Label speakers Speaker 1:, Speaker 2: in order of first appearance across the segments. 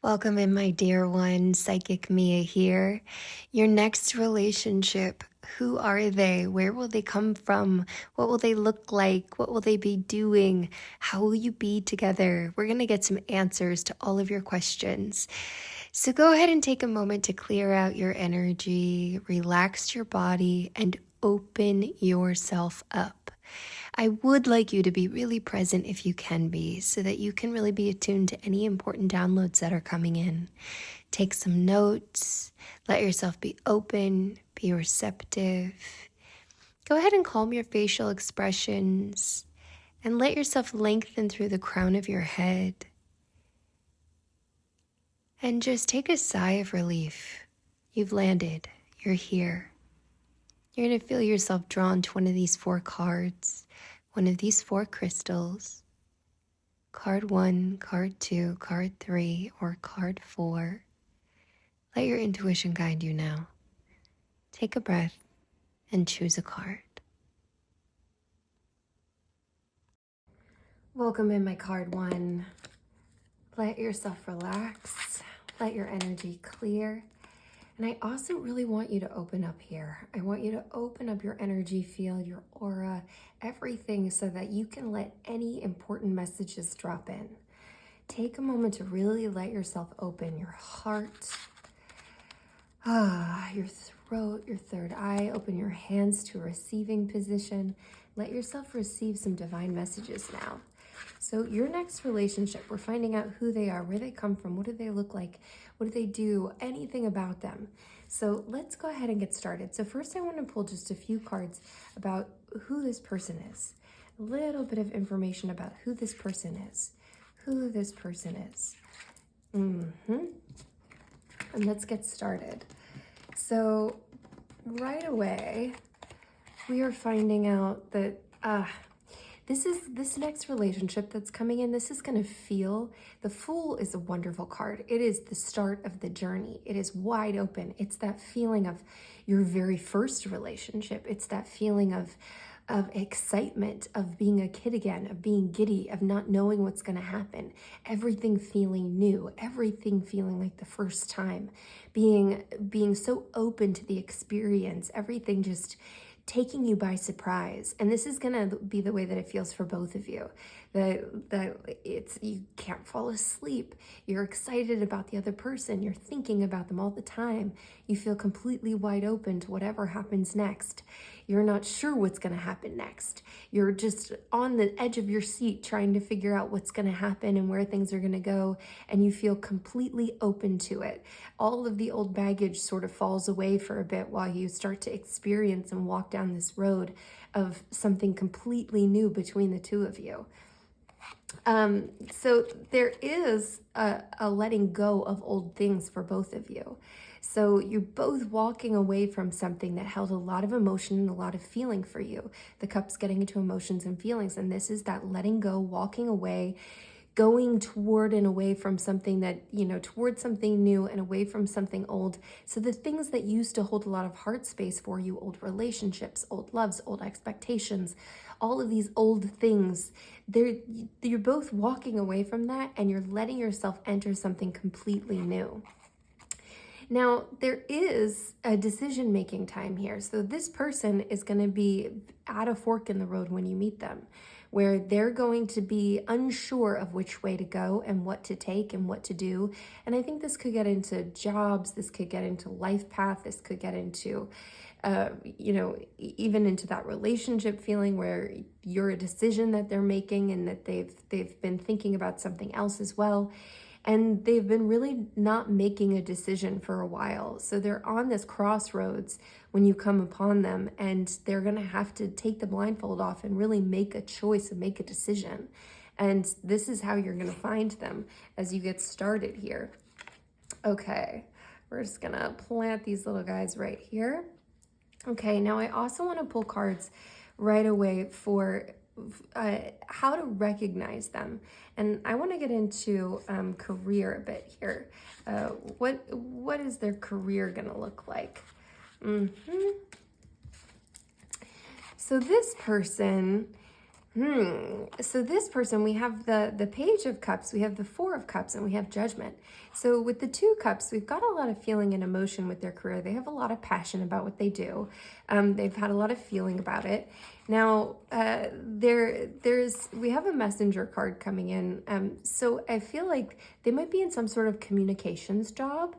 Speaker 1: Welcome in, my dear one. Psychic Mia here. Your next relationship, who are they? Where will they come from? What will they look like? What will they be doing? How will you be together? We're going to get some answers to all of your questions. So go ahead and take a moment to clear out your energy, relax your body, and open yourself up. I would like you to be really present if you can be, so that you can really be attuned to any important downloads that are coming in. Take some notes, let yourself be open, be receptive. Go ahead and calm your facial expressions and let yourself lengthen through the crown of your head. And just take a sigh of relief. You've landed. You're here. You're going to feel yourself drawn to one of these 4 cards, one of these 4 crystals. Card 1, card 2, card 3, or card 4. Let your intuition guide you now. Take a breath and choose a card. Welcome in, my card 1. Let yourself relax. Let your energy clear. And I also really want you to open up here. I want you to open up your energy field, your aura, everything, so that you can let any important messages drop in. Take a moment to really let yourself open your heart, your throat, your third eye. Open your hands to a receiving position. Let yourself receive some divine messages now. So your next relationship, we're finding out who they are, where they come from, what do they look like, what do they do, anything about them. So let's go ahead and get started. So first I want to pull just a few cards about who this person is. A little bit of information about who this person is. And let's get started. So right away, we are finding out that this next relationship that's coming in, this is going to feel, the Fool is a wonderful card. It is the start of the journey. It is wide open. It's that feeling of your very first relationship. It's that feeling of excitement, of being a kid again, of being giddy, of not knowing what's going to happen. Everything feeling new, everything feeling like the first time, being so open to the experience, everything just taking you by surprise. And this is going to be the way that it feels for both of you, that it's, you can't fall asleep. You're excited about the other person. You're thinking about them all the time. You feel completely wide open to whatever happens next. You're not sure what's going to happen next. You're just on the edge of your seat trying to figure out what's going to happen and where things are going to go, and you feel completely open to it. All of the old baggage sort of falls away for a bit while you start to experience and walk down this road of something completely new between the two of you. So there is a letting go of old things for both of you. So you're both walking away from something that held a lot of emotion and a lot of feeling for you. The cup's getting into emotions and feelings, and this is that letting go, walking away, going toward and away from something that, towards something new and away from something old. So the things that used to hold a lot of heart space for you, old relationships, old loves, old expectations, all of these old things, you're both walking away from that, and you're letting yourself enter something completely new. Now, there is a decision-making time here. So this person is going to be at a fork in the road when you meet them, where they're going to be unsure of which way to go and what to take and what to do. And I think this could get into jobs, this could get into life path, this could get into, even into that relationship feeling where you're a decision that they're making and that they've been thinking about something else as well. And they've been really not making a decision for a while. So they're on this crossroads when you come upon them, and they're going to have to take the blindfold off and really make a choice and make a decision. And this is how you're going to find them as you get started here. Okay, we're just going to plant these little guys right here. Okay, now I also want to pull cards right away for how to recognize them. And I want to get into career a bit here. What is their career going to look like? So this person So this person, we have the Page of Cups, we have the Four of Cups, and we have Judgment. So with the Two Cups, we've got a lot of feeling and emotion with their career. They have a lot of passion about what they do. They've had a lot of feeling about it. Now, we have a Messenger card coming in. So I feel like they might be in some sort of communications job.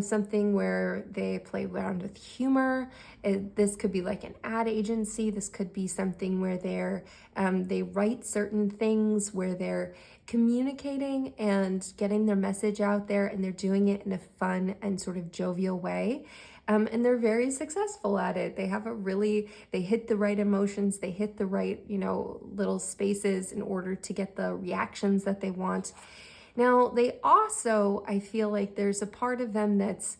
Speaker 1: Something where they play around with humor. This could be like an ad agency. This could be something where they write certain things, where they're communicating and getting their message out there, and they're doing it in a fun and sort of jovial way. And they're very successful at it. They hit the right emotions, they hit the right, little spaces in order to get the reactions that they want. Now, they also, I feel like there's a part of them that's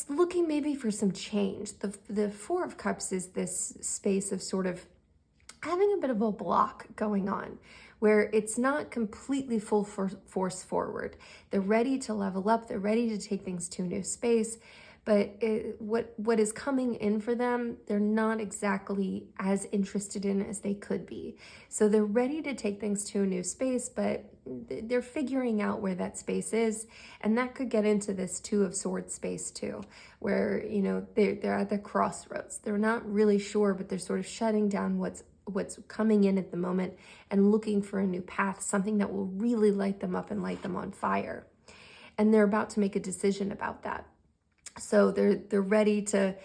Speaker 1: looking maybe for some change. The Four of Cups is this space of sort of having a bit of a block going on, where it's not completely full force forward. They're ready to level up. They're ready to take things to a new space. But what is coming in for them, they're not exactly as interested in as they could be. So they're ready to take things to a new space, but they're figuring out where that space is. And that could get into this Two of Swords space too, where, they're at the crossroads. They're not really sure, but they're sort of shutting down what's coming in at the moment and looking for a new path, something that will really light them up and light them on fire. And they're about to make a decision about that. So they're ready to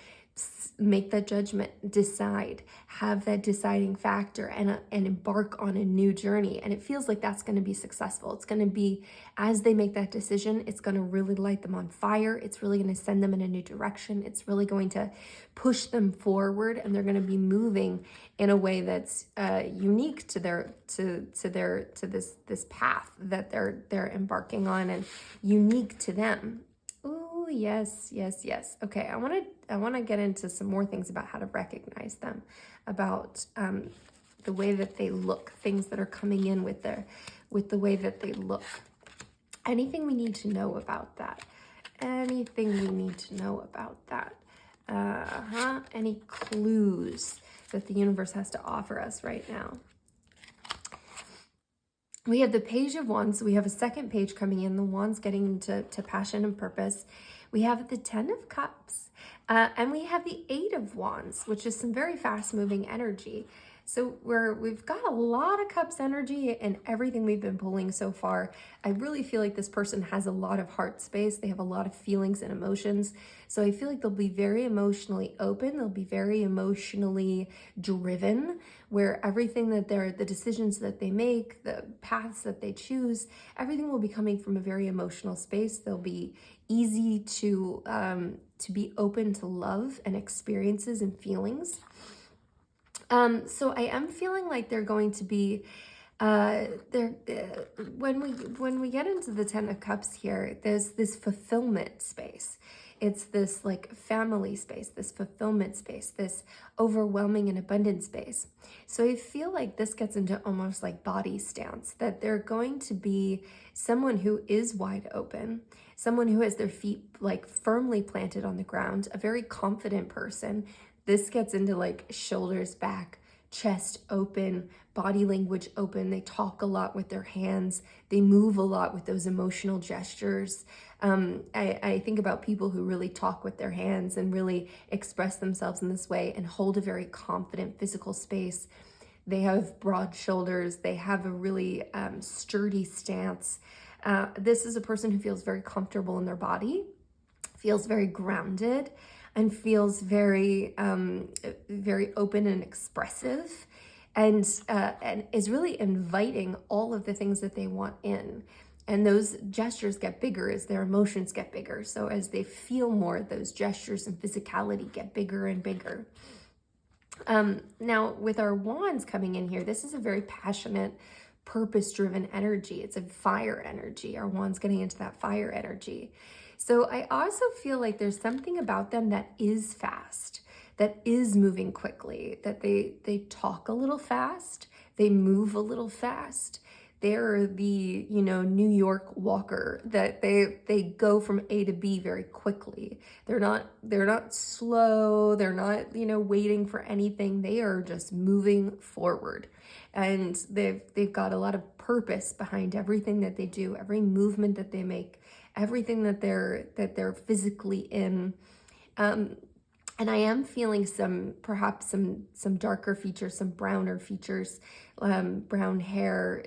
Speaker 1: make that judgment, decide, have that deciding factor, and embark on a new journey. And it feels like that's going to be successful. It's going to be, as they make that decision, it's going to really light them on fire. It's really going to send them in a new direction. It's really going to push them forward, and they're going to be moving in a way that's unique to this path that they're embarking on, and unique to them. Oh, yes. Okay, I want to get into some more things about how to recognize them, about the way that they look, things that are coming in with the way that they look. Anything we need to know about that? Anything we need to know about that? Any clues that the universe has to offer us right now? We have the Page of Wands. So we have a second page coming in. The Wands getting into passion and purpose. We have the Ten of Cups. And we have the Eight of Wands, which is some very fast-moving energy. So we've got a lot of Cups energy in everything we've been pulling so far. I really feel like this person has a lot of heart space. They have a lot of feelings and emotions. So I feel like they'll be very emotionally open. They'll be very emotionally driven, where everything that the decisions that they make, the paths that they choose, everything will be coming from a very emotional space. They'll be easy to be open to love and experiences and feelings. So I am feeling like they're going to be, when we get into the Ten of Cups here, there's this fulfillment space. It's this like family space, this fulfillment space, this overwhelming and abundant space. So I feel like this gets into almost like body stance, that they're going to be someone who is wide open, someone who has their feet like firmly planted on the ground, a very confident person. This gets into like shoulders back, chest open, body language open. They talk a lot with their hands. They move a lot with those emotional gestures. I think about people who really talk with their hands and really express themselves in this way and hold a very confident physical space. They have broad shoulders. They have a really sturdy stance. This is a person who feels very comfortable in their body, feels very grounded, and feels very, very open and expressive, and is really inviting all of the things that they want in. And those gestures get bigger as their emotions get bigger. So as they feel more, those gestures and physicality get bigger and bigger. Now, with our wands coming in here, this is a very passionate, purpose-driven energy. It's a fire energy. Our wands getting into that fire energy. So I also feel like there's something about them that is fast, that is moving quickly, that they talk a little fast, they move a little fast, They're the, New York walker, that they go from A to B very quickly. They're not slow. They're not, waiting for anything. They are just moving forward. And they've got a lot of purpose behind everything that they do, every movement that they make, everything that they're physically in. And I am feeling perhaps some darker features, some browner features, brown hair,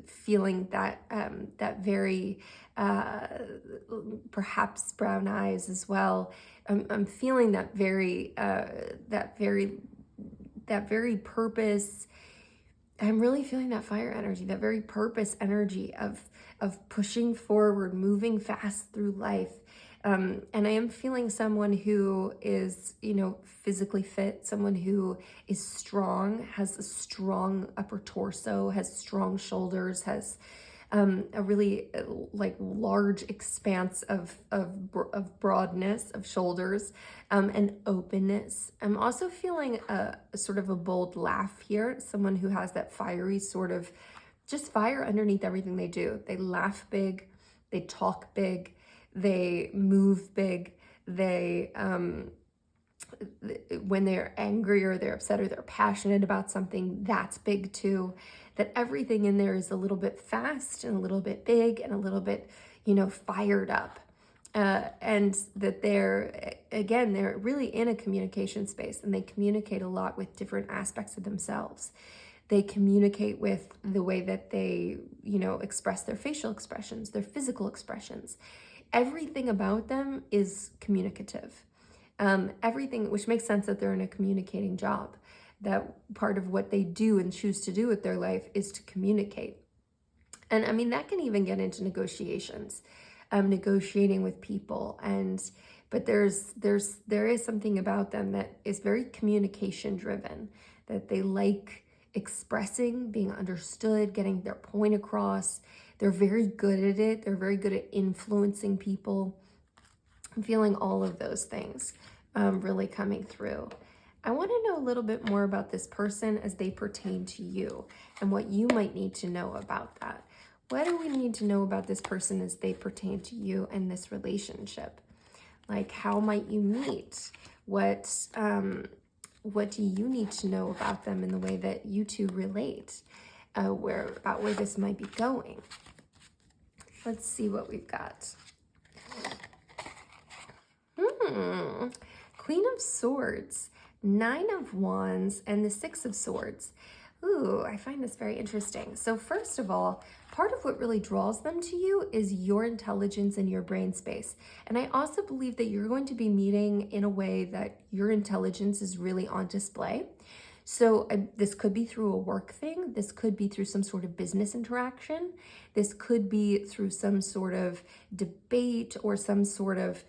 Speaker 1: feeling that very, perhaps brown eyes as well. I'm feeling that very purpose. I'm really feeling that fire energy, that very purpose energy of pushing forward, moving fast through life. And I am feeling someone who is, physically fit, someone who is strong, has a strong upper torso, has strong shoulders, has a really large expanse of broadness of shoulders, and openness. I'm also feeling a sort of a bold laugh here, someone who has that fiery sort of just fire underneath everything they do. They laugh big, they talk big, they move big, they when they're angry or they're upset or they're passionate about something, that's big too. That everything in there is a little bit fast and a little bit big and a little bit, fired up. And that they're really in a communication space, and they communicate a lot with different aspects of themselves. They communicate with the way that they, express their facial expressions, their physical expressions. Everything about them is communicative. Everything, which makes sense that they're in a communicating job. That part of what they do and choose to do with their life is to communicate. And I mean, that can even get into negotiations, negotiating with people. But there is something about them that is very communication driven, that they like expressing, being understood, getting their point across. They're very good at it. They're very good at influencing people. I'm feeling all of those things really coming through. I want to know a little bit more about this person as they pertain to you and what you might need to know about that. What do we need to know about this person as they pertain to you and this relationship? Like, how might you meet? What do you need to know about them in the way that you two relate? Where this might be going. Let's see what we've got. Queen of Swords, Nine of Wands, and the Six of Swords. Ooh, I find this very interesting. So first of all, part of what really draws them to you is your intelligence and your brain space. And I also believe that you're going to be meeting in a way that your intelligence is really on display. So this could be through a work thing. This could be through some sort of business interaction. This could be through some sort of debate or some sort of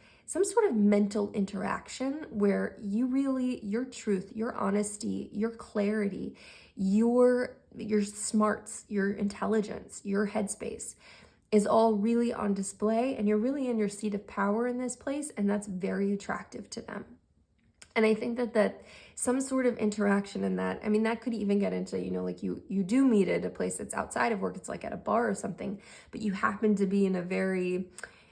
Speaker 1: mental interaction where your truth, your honesty, your clarity, your smarts, your intelligence, your headspace is all really on display, and you're really in your seat of power in this place, and that's very attractive to them. And I think that some sort of interaction in that, I mean, that could even get into, like you do meet at a place that's outside of work, it's like at a bar or something, but you happen to be in a very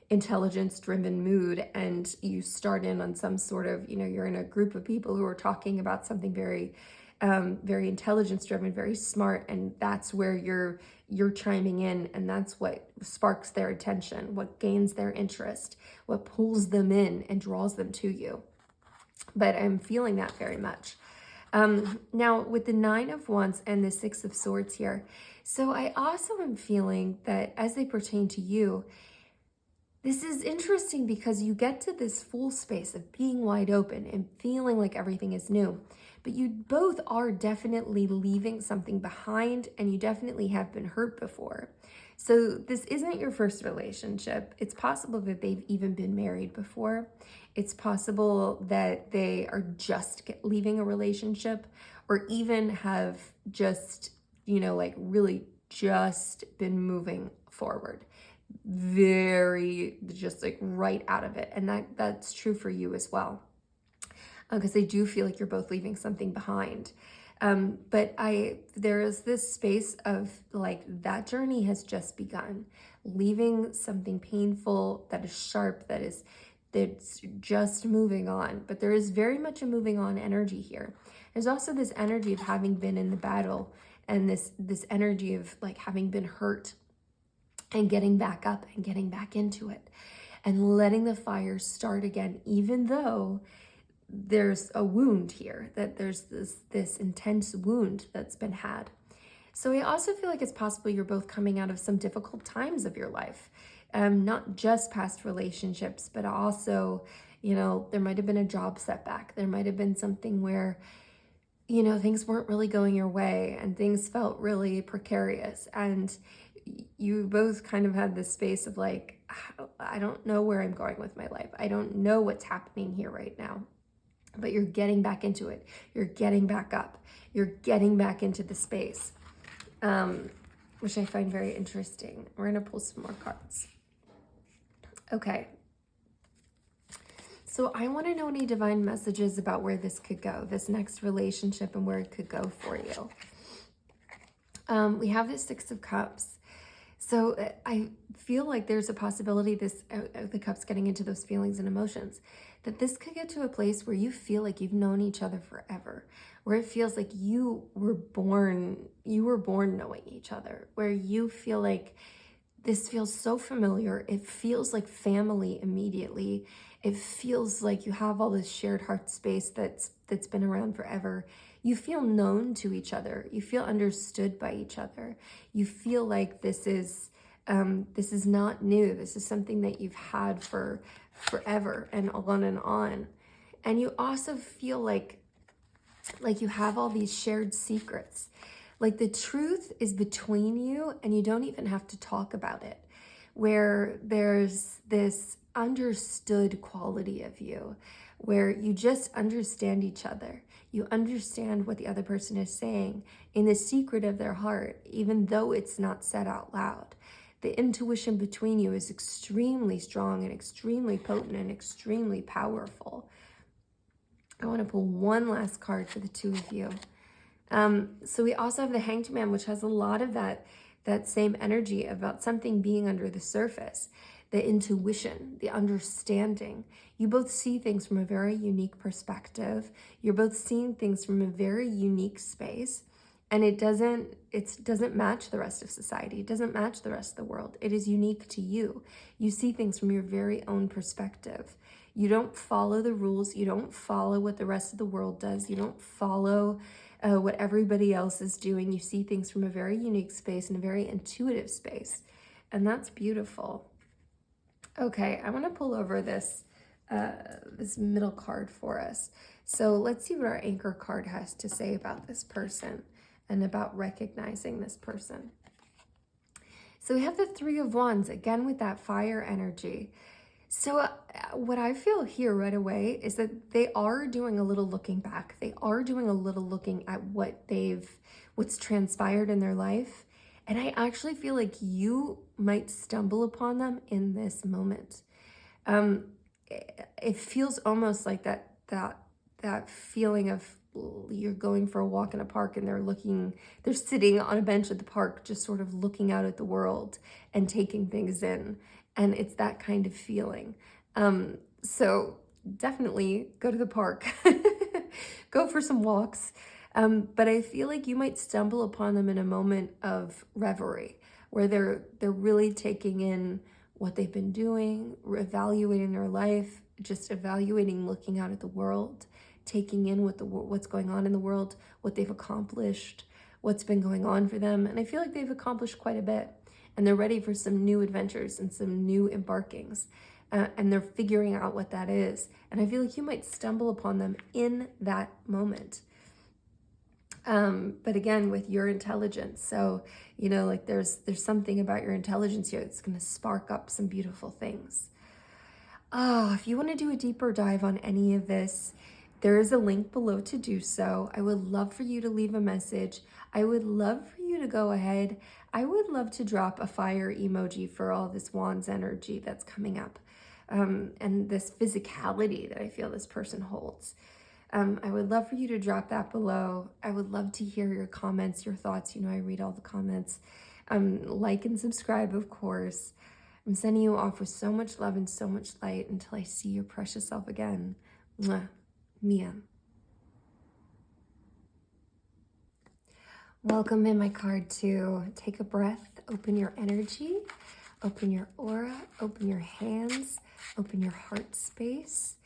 Speaker 1: intelligence-driven mood, and you start in on some sort of, you're in a group of people who are talking about something very, very intelligence-driven, very smart, and that's where you're chiming in, and that's what sparks their attention, what gains their interest, what pulls them in and draws them to you. But I'm feeling that very much. Now, with the Nine of Wands and the Six of Swords here, so I also am feeling that as they pertain to you, this is interesting because you get to this full space of being wide open and feeling like everything is new. But you both are definitely leaving something behind, and you definitely have been hurt before. So this isn't your first relationship. It's possible that they've even been married before. It's possible that they are just leaving a relationship, or even have just, really just been moving forward. Very just right out of it. And that's true for you as well. Because I do feel like you're both leaving something behind. But there is this space of like that journey has just begun, leaving something painful that is sharp, that's just moving on. But there is very much a moving on energy here. There's also this energy of having been in the battle, and this energy of like having been hurt and getting back up and getting back into it and letting the fire start again, even though there's a wound here, that there's this intense wound that's been had. So I also feel like it's possible you're both coming out of some difficult times of your life, not just past relationships, but also, there might have been a job setback. There might have been something where, things weren't really going your way and things felt really precarious. And you both kind of had this space of like, I don't know where I'm going with my life. I don't know what's happening here right now. But you're getting back into it. You're getting back up. You're getting back into the space, which I find very interesting. We're going to pull some more cards. Okay. So I want to know any divine messages about where this could go, this next relationship, and where it could go for you. We have the Six of Cups. So I feel like there's a possibility the Cups getting into those feelings and emotions, that this could get to a place where you feel like you've known each other forever, where it feels like you were born knowing each other, where you feel like this feels so familiar. It feels like family immediately. It feels like you have all this shared heart space that's been around forever. You feel known to each other. You feel understood by each other. You feel like this is not new. This is something that you've had for forever and on and on. And you also feel like you have all these shared secrets. Like the truth is between you and you don't even have to talk about it. Where there's this understood quality of you, where you just understand each other. You understand what the other person is saying in the secret of their heart, even though it's not said out loud. The intuition between you is extremely strong and extremely potent and extremely powerful. I want to pull one last card for the two of you. So we also have the Hanged Man, which has a lot of that same energy about something being under the surface. The intuition, the understanding. You both see things from a very unique perspective. You're both seeing things from a very unique space. And it doesn't match the rest of society. It doesn't match the rest of the world. It is unique to you. You see things from your very own perspective. You don't follow the rules. You don't follow what the rest of the world does. You don't follow what everybody else is doing. You see things from a very unique space and a very intuitive space. And that's beautiful. Okay, I want to pull over this middle card for us. So let's see what our anchor card has to say about this person and about recognizing this person. So we have the Three of Wands, again with that fire energy. So what I feel here right away is that they are doing a little looking back. They are doing a little looking at what's transpired in their life. And I actually feel like you might stumble upon them in this moment. It feels almost like that feeling of you're going for a walk in a park and they're sitting on a bench at the park, just sort of looking out at the world and taking things in. And it's that kind of feeling. So definitely go to the park, go for some walks. But I feel like you might stumble upon them in a moment of reverie where they're really taking in what they've been doing, evaluating their life, just evaluating, looking out at the world, taking in what's going on in the world, what they've accomplished, what's been going on for them. And I feel like they've accomplished quite a bit and they're ready for some new adventures and some new embarkings. And they're figuring out what that is. And I feel like you might stumble upon them in that moment. But again, with your intelligence. So, like there's something about your intelligence here that's going to spark up some beautiful things. If you want to do a deeper dive on any of this, there is a link below to do so. I would love for you to leave a message. I would love for you to go ahead. I would love to drop a fire emoji for all this Wands energy that's coming up. And this physicality that I feel this person holds. I would love for you to drop that below. I would love to hear your comments, your thoughts. You know, I read all the comments. Like and subscribe, of course. I'm sending you off with so much love and so much light until I see your precious self again. Mwah. Mia. Welcome in my card to take a breath, open your energy, open your aura, open your hands, open your heart space,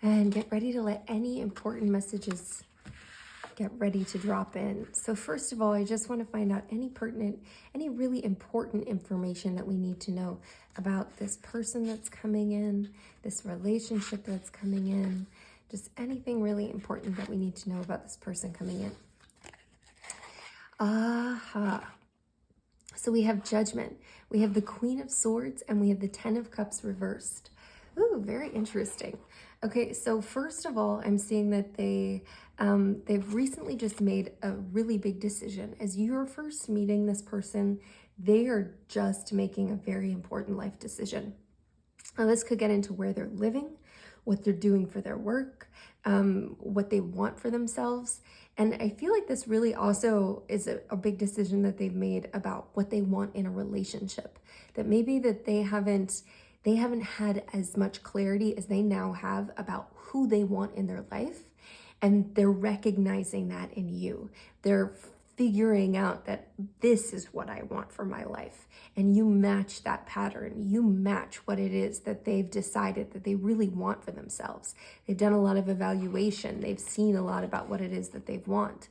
Speaker 1: and get ready to let any important messages get ready to drop in. So first of all, I just want to find out any really important information that we need to know about this person that's coming in, this relationship that's coming in, just anything really important that we need to know about this person coming in. Aha. So we have Judgment, we have the Queen of Swords, and we have the Ten of Cups reversed. Ooh, very interesting. Okay, so first of all, I'm seeing that they've recently just made a really big decision. As you're first meeting this person, they are just making a very important life decision. Now, this could get into where they're living, what they're doing for their work, what they want for themselves. And I feel like this really also is a big decision that they've made about what they want in a relationship. That maybe that they haven't had as much clarity as they now have about who they want in their life. And they're recognizing that in you. They're figuring out that this is what I want for my life. And you match that pattern. You match what it is that they've decided that they really want for themselves. They've done a lot of evaluation. They've seen a lot about what it is that they want.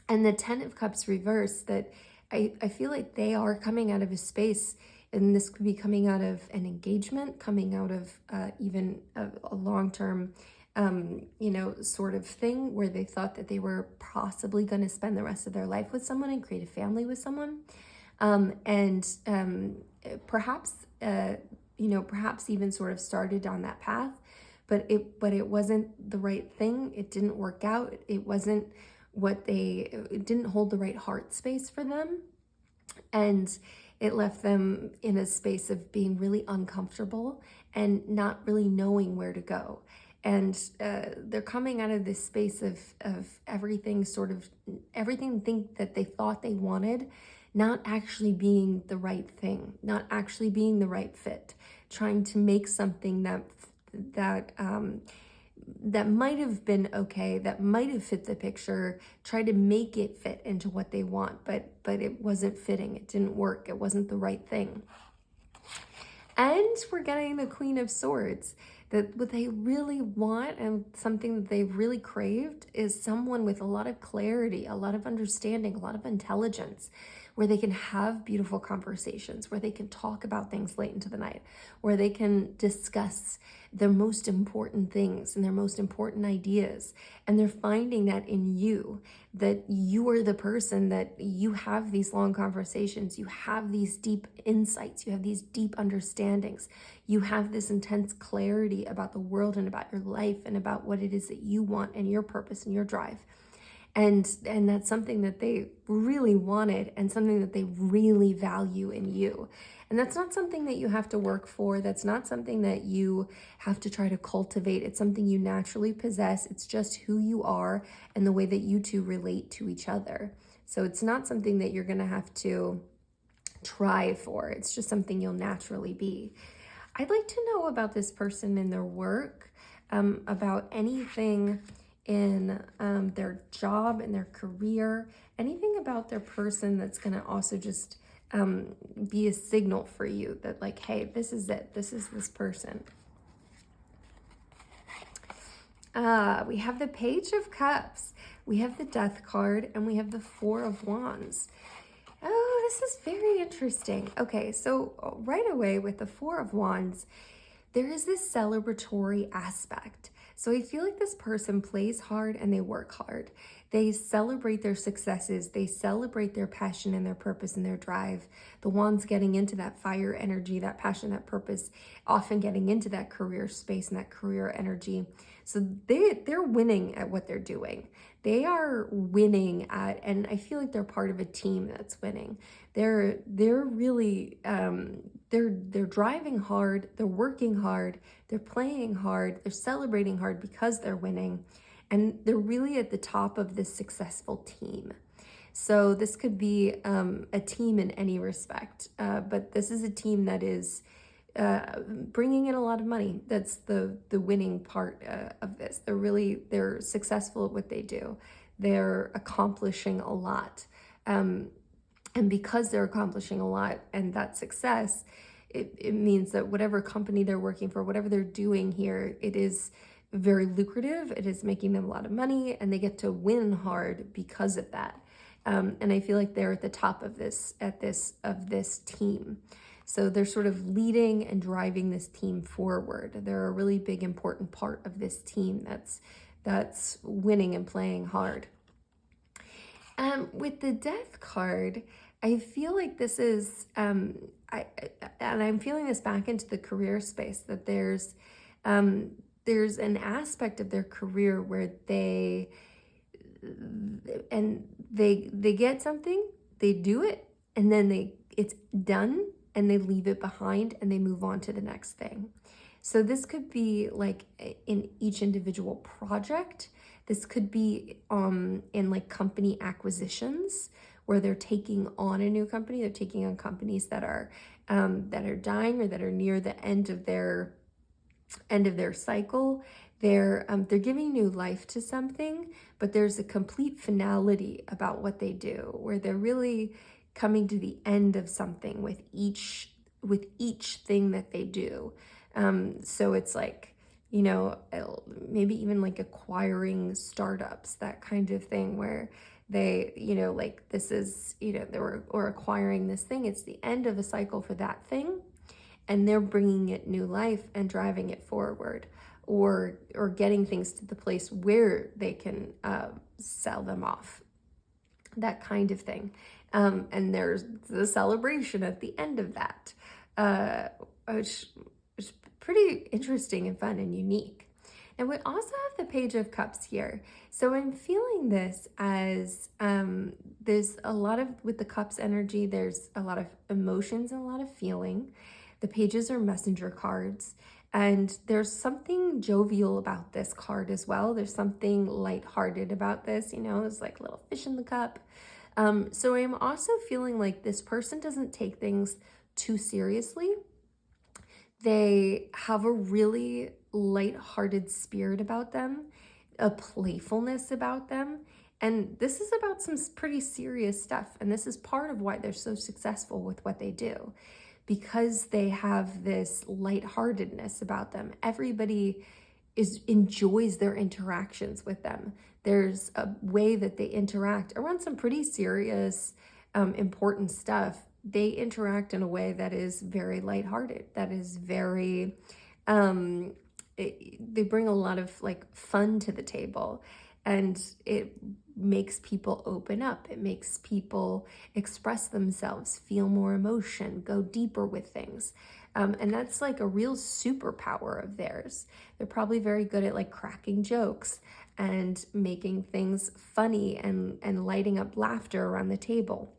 Speaker 1: And the Ten of Cups reverse, that I feel like they are coming out of a space, and this could be coming out of an engagement, coming out of even a long-term sort of thing where they thought that they were possibly going to spend the rest of their life with someone and create a family with someone. Perhaps even sort of started on that path, but it wasn't the right thing. It didn't work out. It wasn't it didn't hold the right heart space for them. And it left them in a space of being really uncomfortable and not really knowing where to go. And they're coming out of this space of everything that they thought they wanted, not actually being the right thing, not actually being the right fit, trying to make something that might have been okay, that might have fit the picture, try to make it fit into what they want, but it wasn't fitting, it didn't work, it wasn't the right thing. And we're getting the Queen of Swords, that what they really want and something that they've really craved is someone with a lot of clarity, a lot of understanding, a lot of intelligence, where they can have beautiful conversations, where they can talk about things late into the night, where they can discuss their most important things and their most important ideas. And they're finding that in you, that you are the person that you have these long conversations, you have these deep insights, you have these deep understandings, you have this intense clarity about the world and about your life and about what it is that you want and your purpose and your drive. And that's something that they really wanted and something that they really value in you. And that's not something that you have to work for. That's not something that you have to try to cultivate. It's something you naturally possess. It's just who you are and the way that you two relate to each other. So it's not something that you're going to have to try for. It's just something you'll naturally be. I'd like to know about this person in their work, about anything in their job and their career, anything about their person that's going to also just be a signal for you that, like, hey, this is it. This is this person. We have the Page of Cups. We have the Death card, and we have the Four of Wands. Oh, this is very interesting. Okay, so right away with the Four of Wands, there is this celebratory aspect. So I feel like this person plays hard and they work hard. They celebrate their successes. They celebrate their passion and their purpose and their drive. The Wands getting into that fire energy, that passion, that purpose, often getting into that career space and that career energy. So they're winning at what they're doing. They are winning at, and I feel like they're part of a team that's winning. They're really they're driving hard, they're working hard, they're playing hard, they're celebrating hard because they're winning, and they're really at the top of this successful team. So this could be a team in any respect, but this is a team that is bringing in a lot of money. That's the winning part of this. They're successful at what they do. They're accomplishing a lot. And because they're accomplishing a lot and that success, it means that whatever company they're working for, whatever they're doing here, it is very lucrative. It is making them a lot of money, and they get to win hard because of that. And I feel like they're at the top of this team. So they're sort of leading and driving this team forward. They're a really big, important part of this team that's winning and playing hard. With the Death card, I feel like this is, and I'm feeling this back into the career space, that there's an aspect of their career where they get something, they do it, and then it's done, and they leave it behind and they move on to the next thing. So this could be like in each individual project. This could be in like company acquisitions, where they're taking on a new company. They're taking on companies that are dying or that are near the end of their cycle. They're giving new life to something, but there's a complete finality about what they do, where they're really coming to the end of something with each thing that they do. So it's like, maybe even like acquiring startups, that kind of thing, where they, like this is, or acquiring this thing. It's the end of a cycle for that thing, and they're bringing it new life and driving it forward, or getting things to the place where they can sell them off, that kind of thing. And there's the celebration at the end of that, which is pretty interesting and fun and unique. And we also have the Page of Cups here. So I'm feeling this as there's a lot of, with the Cups energy, there's a lot of emotions and a lot of feeling. The pages are messenger cards, and there's something jovial about this card as well. There's something lighthearted about this, it's like a little fish in the cup. So I'm also feeling like this person doesn't take things too seriously. They have a really lighthearted spirit about them, a playfulness about them. And this is about some pretty serious stuff. And this is part of why they're so successful with what they do, because they have this lightheartedness about them. Everybody enjoys their interactions with them. There's a way that they interact around some pretty serious, important stuff. They interact in a way that is very lighthearted, that is very, they bring a lot of like fun to the table, and it makes people open up. It makes people express themselves, feel more emotion, go deeper with things. And that's like a real superpower of theirs. They're probably very good at like cracking jokes and making things funny and lighting up laughter around the table.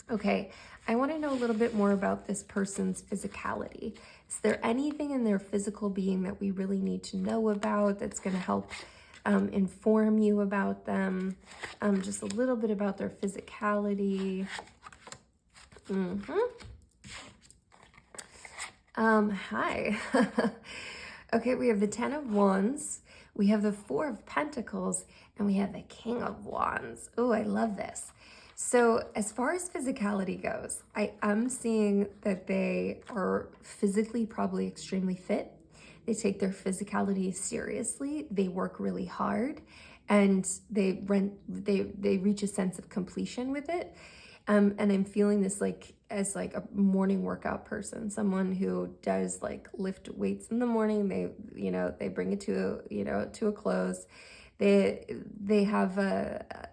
Speaker 1: Okay, I want to know a little bit more about this person's physicality. Is there anything in their physical being that we really need to know about that's going to help inform you about them? Just a little bit about their physicality. Hi. Okay, we have the Ten of Wands, we have the Four of Pentacles, and we have the King of Wands. Oh, I love this. So as far as physicality goes, I am seeing that they are physically probably extremely fit. They take their physicality seriously. They work really hard, and they reach a sense of completion with it. And I'm feeling this as a morning workout person, someone who does lift weights in the morning. They bring it to a close. They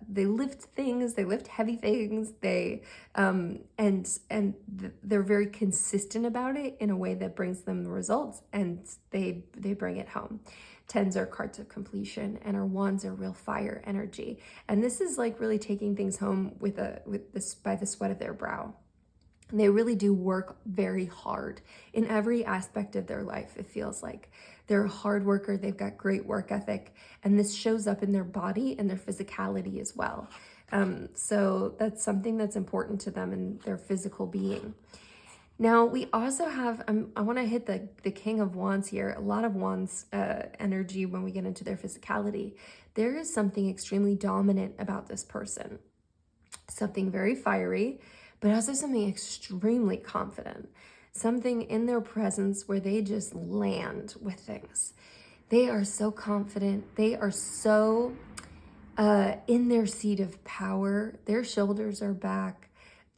Speaker 1: lift things, they lift heavy things, they're very consistent about it in a way that brings them the results, and they bring it home. Tens are cards of completion, and our wands are real fire energy. And this is like really taking things home with this by the sweat of their brow. And they really do work very hard in every aspect of their life. It feels like they're a hard worker. They've got great work ethic, and this shows up in their body and their physicality as well. So that's something that's important to them in their physical being. Now we also have, I want to hit the King of Wands here. A lot of Wands energy when we get into their physicality. There is something extremely dominant about this person. Something very fiery, but also something extremely confident. Something in their presence where they just land with things. They are so confident. They are so in their seat of power. Their shoulders are back.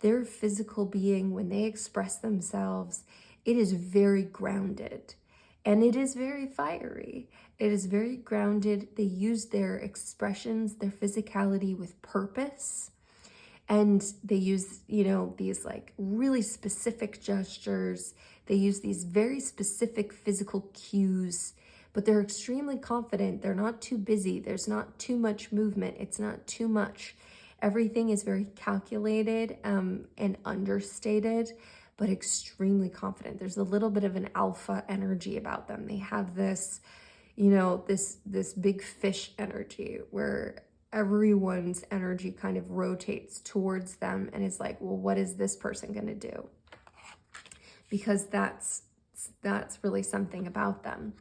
Speaker 1: Their physical being, when they express themselves, it is very grounded, and it is very fiery. It is very grounded. They use their expressions, their physicality with purpose, and they use, these like really specific gestures. They use these very specific physical cues, but they're extremely confident. They're not too busy. There's not too much movement. It's not too much. Everything is very calculated and understated, but extremely confident. There's a little bit of an alpha energy about them. They have this, this big fish energy where everyone's energy kind of rotates towards them and is like, well, what is this person going to do? Because that's really something about them.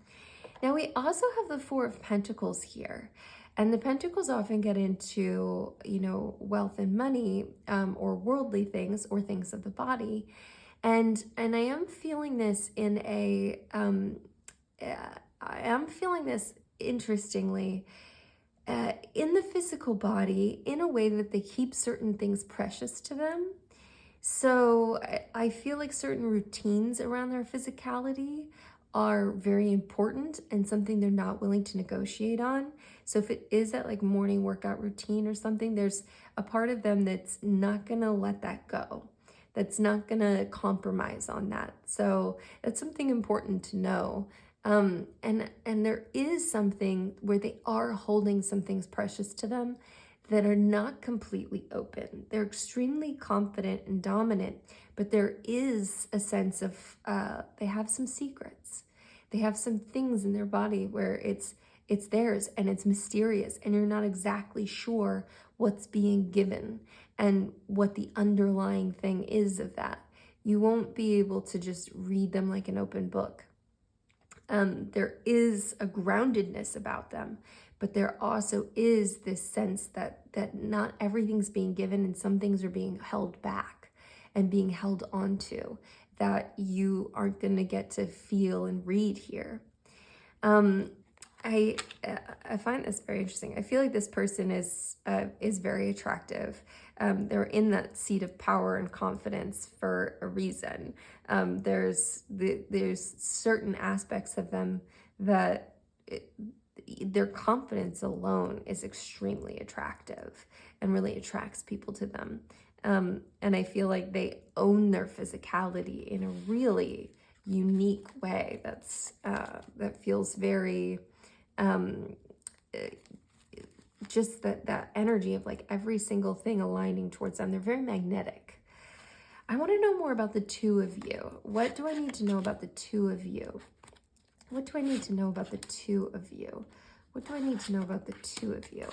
Speaker 1: Now we also have the Four of Pentacles here. And the Pentacles often get into, wealth and money, or worldly things, or things of the body. And I am feeling this interestingly, in the physical body, in a way that they keep certain things precious to them. So I feel like certain routines around their physicality are very important and something they're not willing to negotiate on. So if it is that like morning workout routine or something, there's a part of them that's not gonna let that go. That's not gonna compromise on that. So that's something important to know. And there is something where they are holding some things precious to them that are not completely open. They're extremely confident and dominant, but there is a sense of, they have some secrets. They have some things in their body where it's theirs and it's mysterious, and you're not exactly sure what's being given and what the underlying thing is of that. You won't be able to just read them like an open book. There is a groundedness about them, but there also is this sense that not everything's being given and some things are being held back and being held onto that you aren't going to get to feel and read here. I find this very interesting. I feel like this person is very attractive. They're in that seat of power and confidence for a reason. There's certain aspects of them that their confidence alone is extremely attractive and really attracts people to them. And I feel like they own their physicality in a really unique way that feels very just that energy of like every single thing aligning towards them. They're very magnetic. I want to know more about the two of you. What do I need to know about the two of you? What do I need to know about the two of you? What do I need to know about the two of you?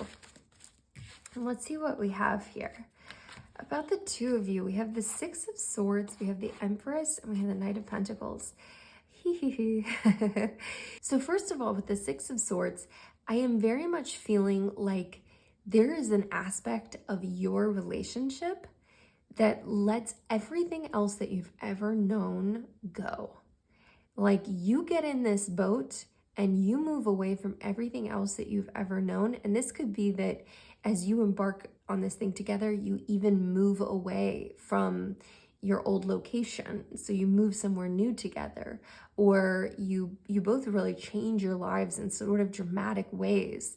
Speaker 1: And let's see what we have here. About the two of you, we have the Six of Swords, we have the Empress, and we have the Knight of Pentacles. So first of all, with the Six of Swords, I am very much feeling like there is an aspect of your relationship that lets everything else that you've ever known go. Like you get in this boat and you move away from everything else that you've ever known. And this could be that as you embark on this thing together, you even move away from your old location. So you move somewhere new together, or you both really change your lives in sort of dramatic ways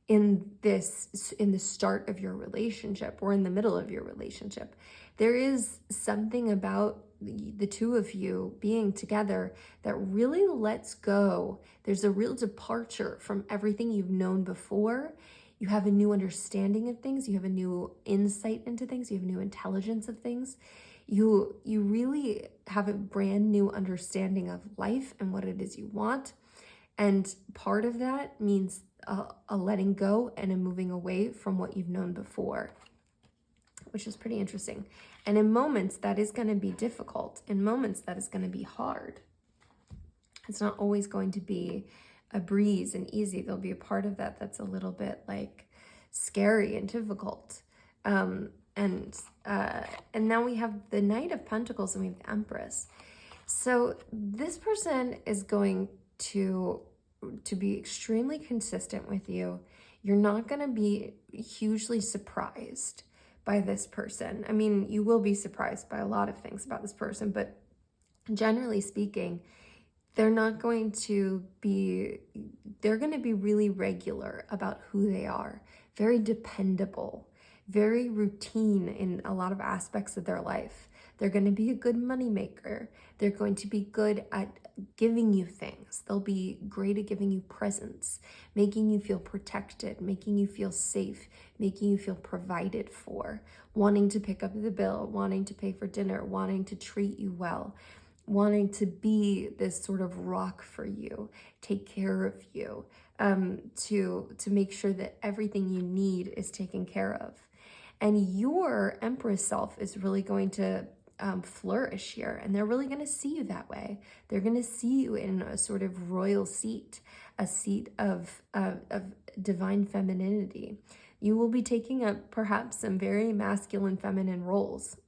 Speaker 1: in the start of your relationship or in the middle of your relationship. There is something about the two of you being together that really lets go. There's a real departure from everything you've known before. You have a new understanding of things. You have a new insight into things. You have a new intelligence of things. You really have a brand new understanding of life and what it is you want. And part of that means a letting go and a moving away from what you've known before, which is pretty interesting. And in moments, that is going to be difficult. In moments, that is going to be hard. It's not always going to be a breeze and easy. There'll be a part of that that's a little bit like scary and difficult. And now we have the Knight of Pentacles and we have the Empress. So this person is going to be extremely consistent with you. You're not going to be hugely surprised by this person. I mean, you will be surprised by a lot of things about this person, but generally speaking, they're going to be really regular about who they are, very dependable, very routine in a lot of aspects of their life. They're going to be a good moneymaker. They're going to be good at giving you things. They'll be great at giving you presents, making you feel protected, making you feel safe, making you feel provided for, wanting to pick up the bill, wanting to pay for dinner, wanting to treat you well, wanting to be this sort of rock for you, take care of you, to make sure that everything you need is taken care of. And your Empress self is really going to flourish here, and they're really going to see you that way. They're going to see you in a sort of royal seat, a seat of divine femininity. You will be taking up perhaps some very masculine, feminine roles.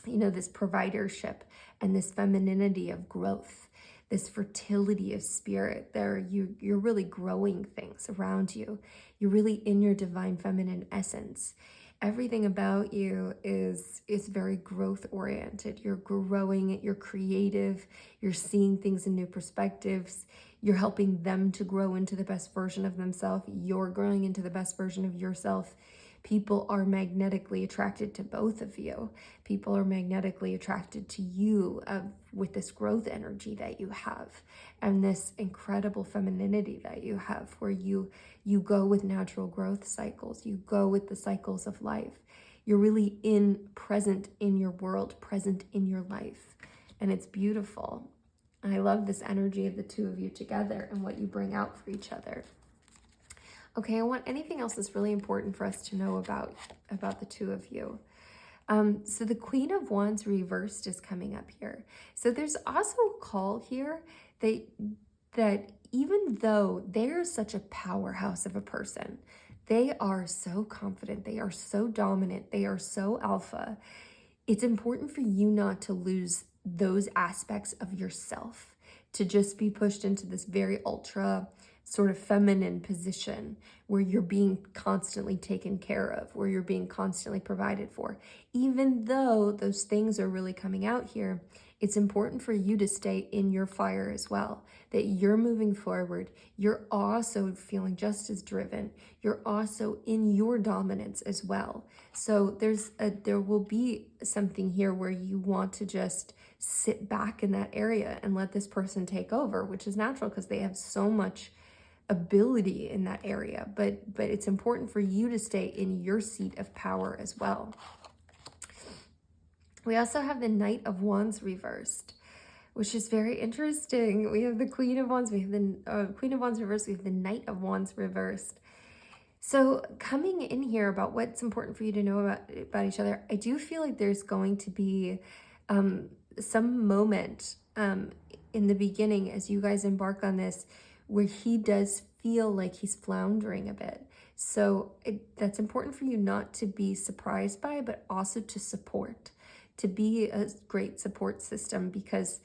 Speaker 1: You know, this providership and this femininity of growth, this fertility of spirit. You're really growing things around you. You're really in your divine feminine essence. Everything about you is very growth oriented. You're growing, you're creative, you're seeing things in new perspectives. You're helping them to grow into the best version of themselves. You're growing into the best version of yourself. People are magnetically attracted to both of you. People are magnetically attracted to you with this growth energy that you have and this incredible femininity that you have, where you go with natural growth cycles. You go with the cycles of life. You're really present in your world, present in your life. And it's beautiful. And I love this energy of the two of you together and what you bring out for each other. Okay, I want anything else that's really important for us to know about the two of you. So the Queen of Wands reversed is coming up here. So there's also a call here that even though they're such a powerhouse of a person, they are so confident, they are so dominant, they are so alpha, it's important for you not to lose those aspects of yourself, to just be pushed into this very ultra sort of feminine position where you're being constantly taken care of, where you're being constantly provided for. Even though those things are really coming out here, it's important for you to stay in your fire as well, that you're moving forward. You're also feeling just as driven. You're also in your dominance as well. So there will be something here where you want to just sit back in that area and let this person take over, which is natural because they have so much ability in that area, but it's important for you to stay in your seat of power as well. We also have the Knight of Wands reversed, which is very interesting. We have the Queen of Wands, we have the Queen of Wands reversed, we have the Knight of Wands reversed. So coming in here about what's important for you to know about each other, I do feel like there's going to be some moment in the beginning as you guys embark on this where he does feel like he's floundering a bit. So that's important for you not to be surprised by, but also to support, to be a great support system, because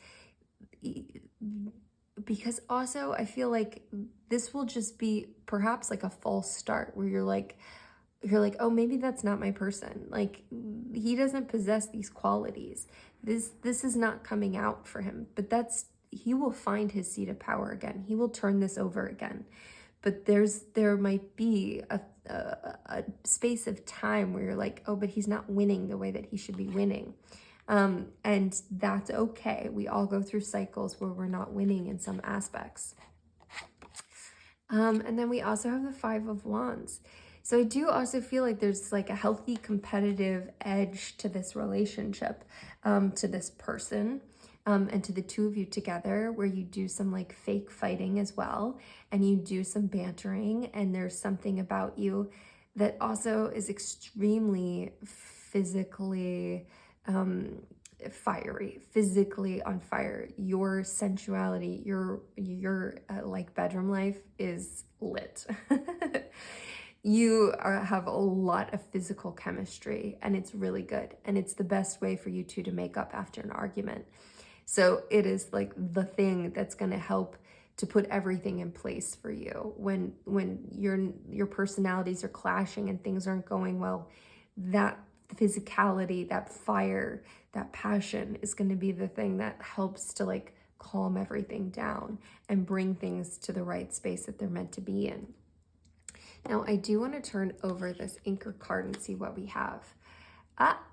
Speaker 1: also I feel like this will just be perhaps like a false start where you're like, oh, maybe that's not my person. Like, he doesn't possess these qualities. This is not coming out for him, but he will find his seat of power again. He will turn this over again. but there might be a space of time where you're like, oh, but he's not winning the way that he should be winning. And that's okay. We all go through cycles where we're not winning in some aspects. And then we also have the Five of Wands. So I do also feel like there's like a healthy competitive edge to this relationship, to this person, and to the two of you together, where you do some like fake fighting as well, and you do some bantering, and there's something about you that also is extremely physically fiery, physically on fire. Your sensuality, your like bedroom life is lit. You have a lot of physical chemistry, and it's really good, and it's the best way for you two to make up after an argument. So it is like the thing that's going to help to put everything in place for you when your personalities are clashing and things aren't going well. That physicality, that fire, that passion is going to be the thing that helps to like calm everything down and bring things to the right space that they're meant to be in. Now, I do want to turn over this anchor card and see what we have.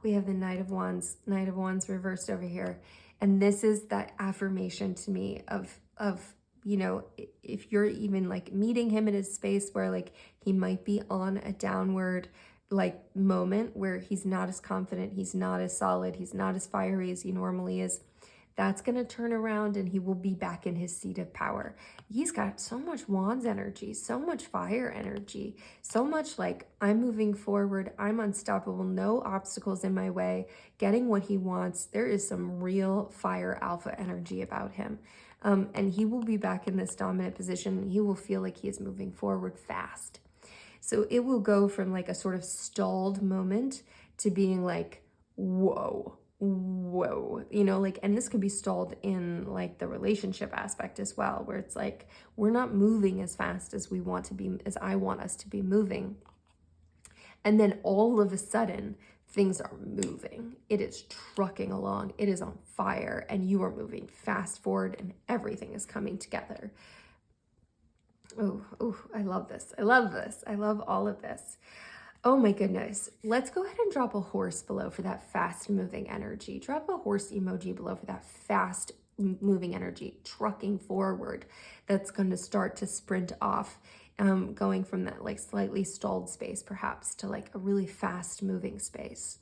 Speaker 1: We have the Knight of Wands reversed over here. And this is that affirmation to me of, you know, if you're even like meeting him in a space where like he might be on a downward like moment where he's not as confident, he's not as solid, he's not as fiery as he normally is, that's going to turn around and he will be back in his seat of power. He's got so much Wands energy, so much fire energy, so much like I'm moving forward, I'm unstoppable, no obstacles in my way, getting what he wants. There is some real fire alpha energy about him. And he will be back in this dominant position. He will feel like he is moving forward fast. So it will go from like a sort of stalled moment to being like, whoa, you know, like, and this could be stalled in like the relationship aspect as well, where it's like, we're not moving as fast as we want to be, as I want us to be moving. And then all of a sudden, things are moving. It is trucking along. It is on fire, and you are moving fast forward, and everything is coming together. Oh, I love this. I love this. I love all of this. Oh my goodness. Let's go ahead and drop a horse below for that fast moving energy. Drop a horse emoji below for that fast moving energy, trucking forward. That's going to start to sprint off, going from that like slightly stalled space perhaps to like a really fast moving space.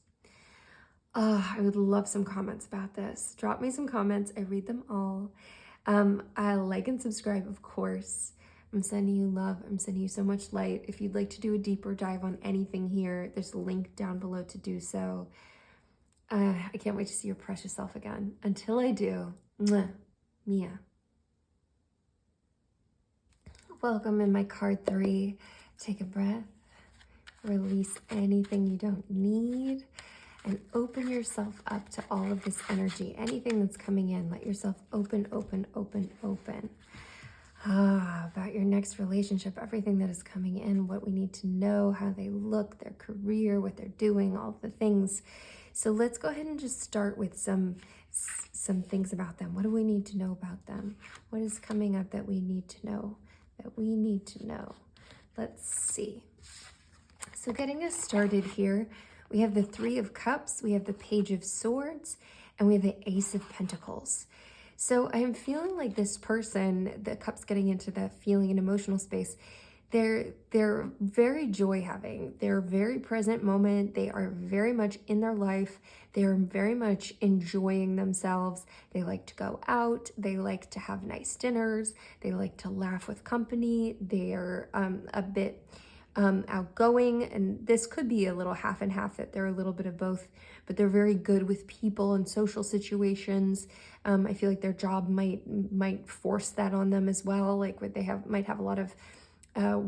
Speaker 1: I would love some comments about this. Drop me some comments. I read them all. I like and subscribe, of course. I'm sending you love. I'm sending you so much light. If you'd like to do a deeper dive on anything here, there's a link down below to do so. I can't wait to see your precious self again. Until I do, mwah, Mia. Welcome in my card 3. Take a breath. Release anything you don't need. And open yourself up to all of this energy. Anything that's coming in, let yourself open. About your next relationship, everything that is coming in, what we need to know, how they look, their career, what they're doing, all the things. So let's go ahead and just start with some things about them. What do we need to know about them? What is coming up that we need to know? Let's see. So getting us started here, we have the 3 of Cups, we have the Page of Swords, and we have the Ace of Pentacles. So I'm feeling like this person, the Cups getting into that feeling and emotional space, they're very joy-having. They're very present moment. They are very much in their life. They're very much enjoying themselves. They like to go out. They like to have nice dinners. They like to laugh with company. They're a bit outgoing, and this could be a little half and half, that they're a little bit of both, but they're very good with people and social situations. I feel like their job might force that on them as well, like what they might have a lot of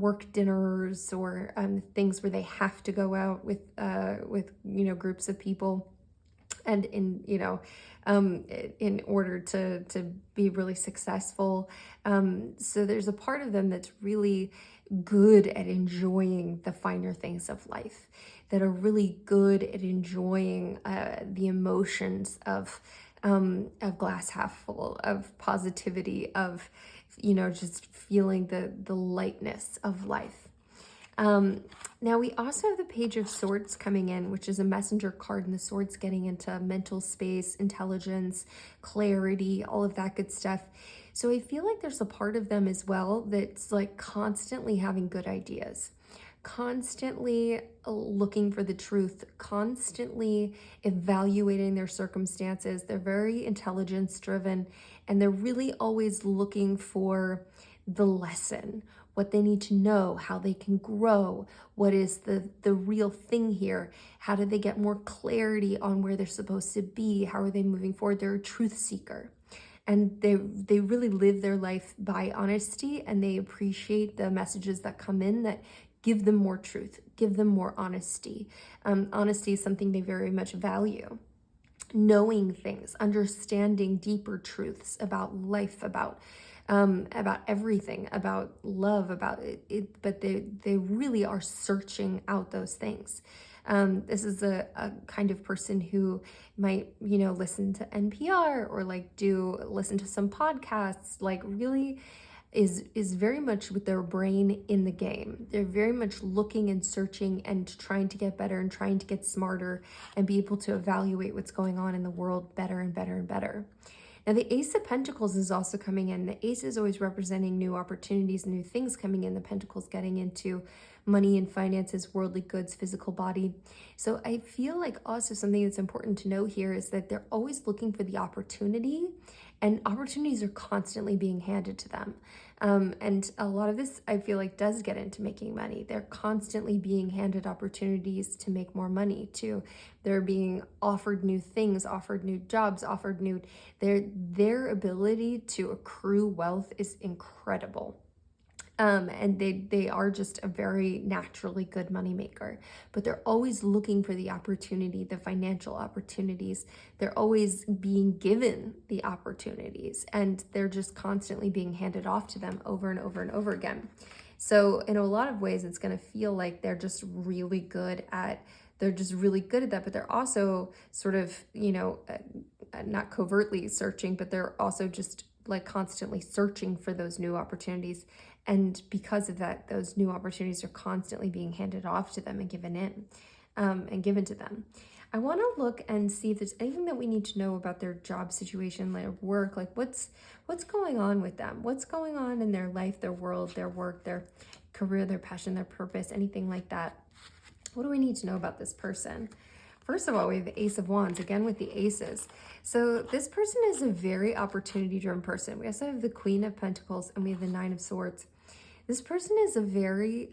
Speaker 1: work dinners or things where they have to go out with groups of people, and in order to be really successful. So there's a part of them that's really good at enjoying the finer things of life, that are really good at enjoying the emotions of of glass half full, of positivity, of, just feeling the lightness of life. Now we also have the Page of Swords coming in, which is a messenger card, and the swords getting into mental space, intelligence, clarity, all of that good stuff. So I feel like there's a part of them as well that's like constantly having good ideas, constantly looking for the truth, constantly evaluating their circumstances. They're very intelligence driven, and they're really always looking for the lesson, what they need to know, how they can grow, what is the real thing here, how do they get more clarity on where they're supposed to be, how are they moving forward. They're a truth seeker, and they really live their life by honesty, and they appreciate the messages that come in that give them more truth, give them more honesty. Honesty is something they very much value. Knowing things, understanding deeper truths about life, about everything, about love, about it, but they really are searching out those things. This is a kind of person who might, listen to NPR or listen to some podcasts, really is very much with their brain in the game. They're very much looking and searching and trying to get better and trying to get smarter and be able to evaluate what's going on in the world better and better and better. Now, the Ace of Pentacles is also coming in. The Ace is always representing new opportunities, new things coming in. The Pentacles getting into money and finances, worldly goods, physical body. So I feel like also something that's important to know here is that they're always looking for the opportunity, and opportunities are constantly being handed to them. And a lot of this, I feel like, does get into making money. They're constantly being handed opportunities to make more money, too. They're being offered new things, offered new jobs, offered new... Their ability to accrue wealth is incredible. And they are just a very naturally good moneymaker, but they're always looking for the opportunity, the financial opportunities. They're always being given the opportunities, and they're just constantly being handed off to them over and over and over again. So in a lot of ways, it's going to feel like they're just really good at that, but they're also sort of, not covertly searching, but they're also just constantly searching for those new opportunities. And because of that, those new opportunities are constantly being handed off to them and given to them. I want to look and see if there's anything that we need to know about their job situation, their work, what's going on with them, what's going on in their life, their world, their work, their career, their passion, their purpose, anything like that. What do we need to know about this person? First of all, we have the Ace of Wands, again with the aces. So this person is a very opportunity-driven person. We also have the Queen of Pentacles, and we have the Nine of Swords. This person is a very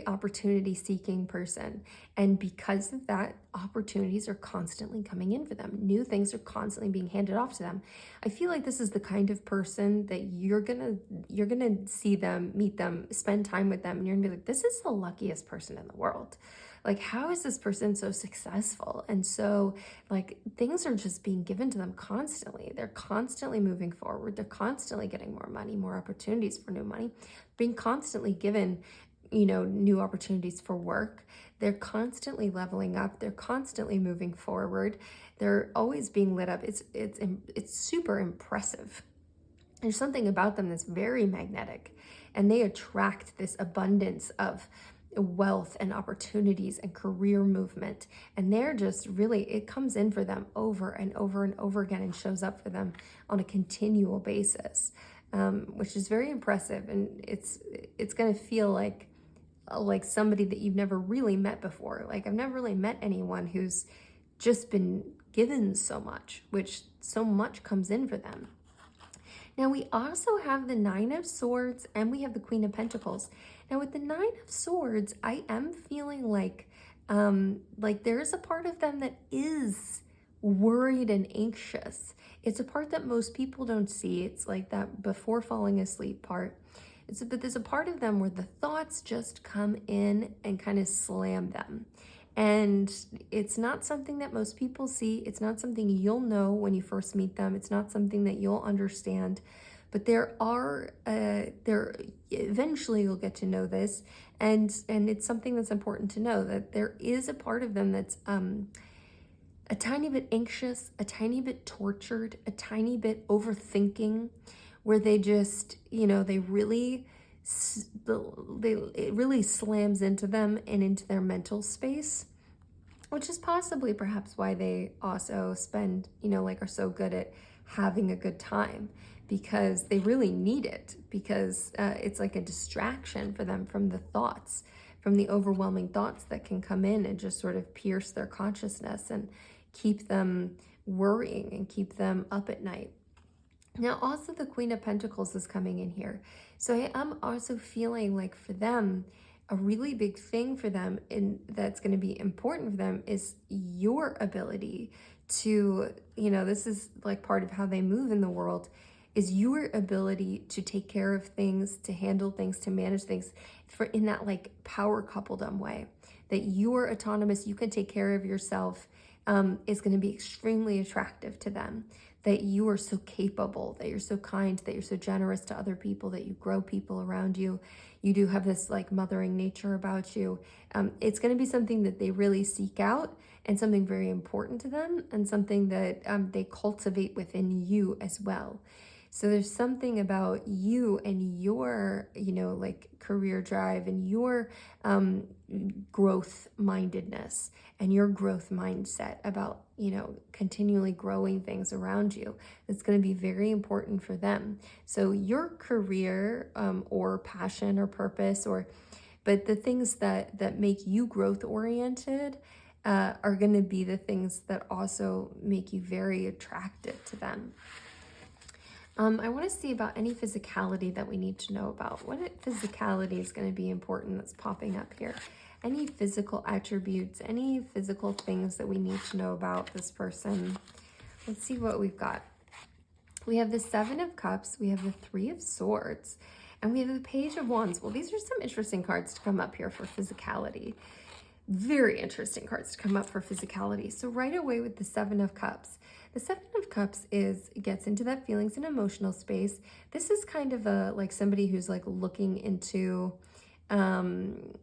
Speaker 1: opportunity-seeking person, and because of that, opportunities are constantly coming in for them. New things are constantly being handed off to them. I feel like this is the kind of person that you're gonna see them, meet them, spend time with them, and you're gonna be like, this is the luckiest person in the world. How is this person so successful? And so things are just being given to them constantly. They're constantly moving forward. They're constantly getting more money, more opportunities for new money, being constantly given, new opportunities for work. They're constantly leveling up. They're constantly moving forward. They're always being lit up. It's super impressive. There's something about them that's very magnetic, and they attract this abundance of wealth and opportunities and career movement, and they're just really, it comes in for them over and over and over again and shows up for them on a continual basis, which is very impressive. And it's going to feel like somebody that you've never really met before. I've never really met anyone who's just been given so much, which so much comes in for them. Now, we also have the Nine of Swords, and we have the Queen of Pentacles. Now, with the Nine of Swords, I am feeling like there is a part of them that is worried and anxious. It's a part that most people don't see. It's like that before falling asleep part. But there's a part of them where the thoughts just come in and kind of slam them. And it's not something that most people see. It's not something you'll know when you first meet them. It's not something that you'll understand. But eventually you'll get to know this. And it's something that's important to know, that there is a part of them that's a tiny bit anxious, a tiny bit tortured, a tiny bit overthinking, where they just, they really, it really slams into them and into their mental space, which is possibly perhaps why they also spend, like are so good at having a good time, because they really need it, because it's like a distraction for them from the thoughts, from the overwhelming thoughts that can come in and just sort of pierce their consciousness and keep them worrying and keep them up at night. Now, also the Queen of Pentacles is coming in here. So I am also feeling like for them, a really big thing for them and that's going to be important for them is your ability to, this is like part of how they move in the world, is your ability to take care of things, to handle things, to manage things for in that like power coupledom way, that you're autonomous, you can take care of yourself, is going to be extremely attractive to them. That you are so capable, that you're so kind, that you're so generous to other people, that you grow people around you. You do have this like mothering nature about you. It's going to be something that they really seek out and something very important to them and something that they cultivate within you as well. So there's something about you and your, like career drive and your growth mindedness and your growth mindset about, continually growing things around you. That's going to be very important for them. So your career or passion or purpose but the things that make you growth oriented are going to be the things that also make you very attractive to them. I want to see about any physicality that we need to know about. What physicality is going to be important that's popping up here? Any physical attributes, any physical things that we need to know about this person? Let's see what we've got. We have the Seven of Cups, we have the Three of Swords, and we have the Page of Wands. Well, these are some interesting cards to come up here for physicality. Very interesting cards to come up for physicality. So right away with the Seven of Cups. The Seven of Cups gets into that feelings and emotional space. This is kind of like somebody who's like looking into the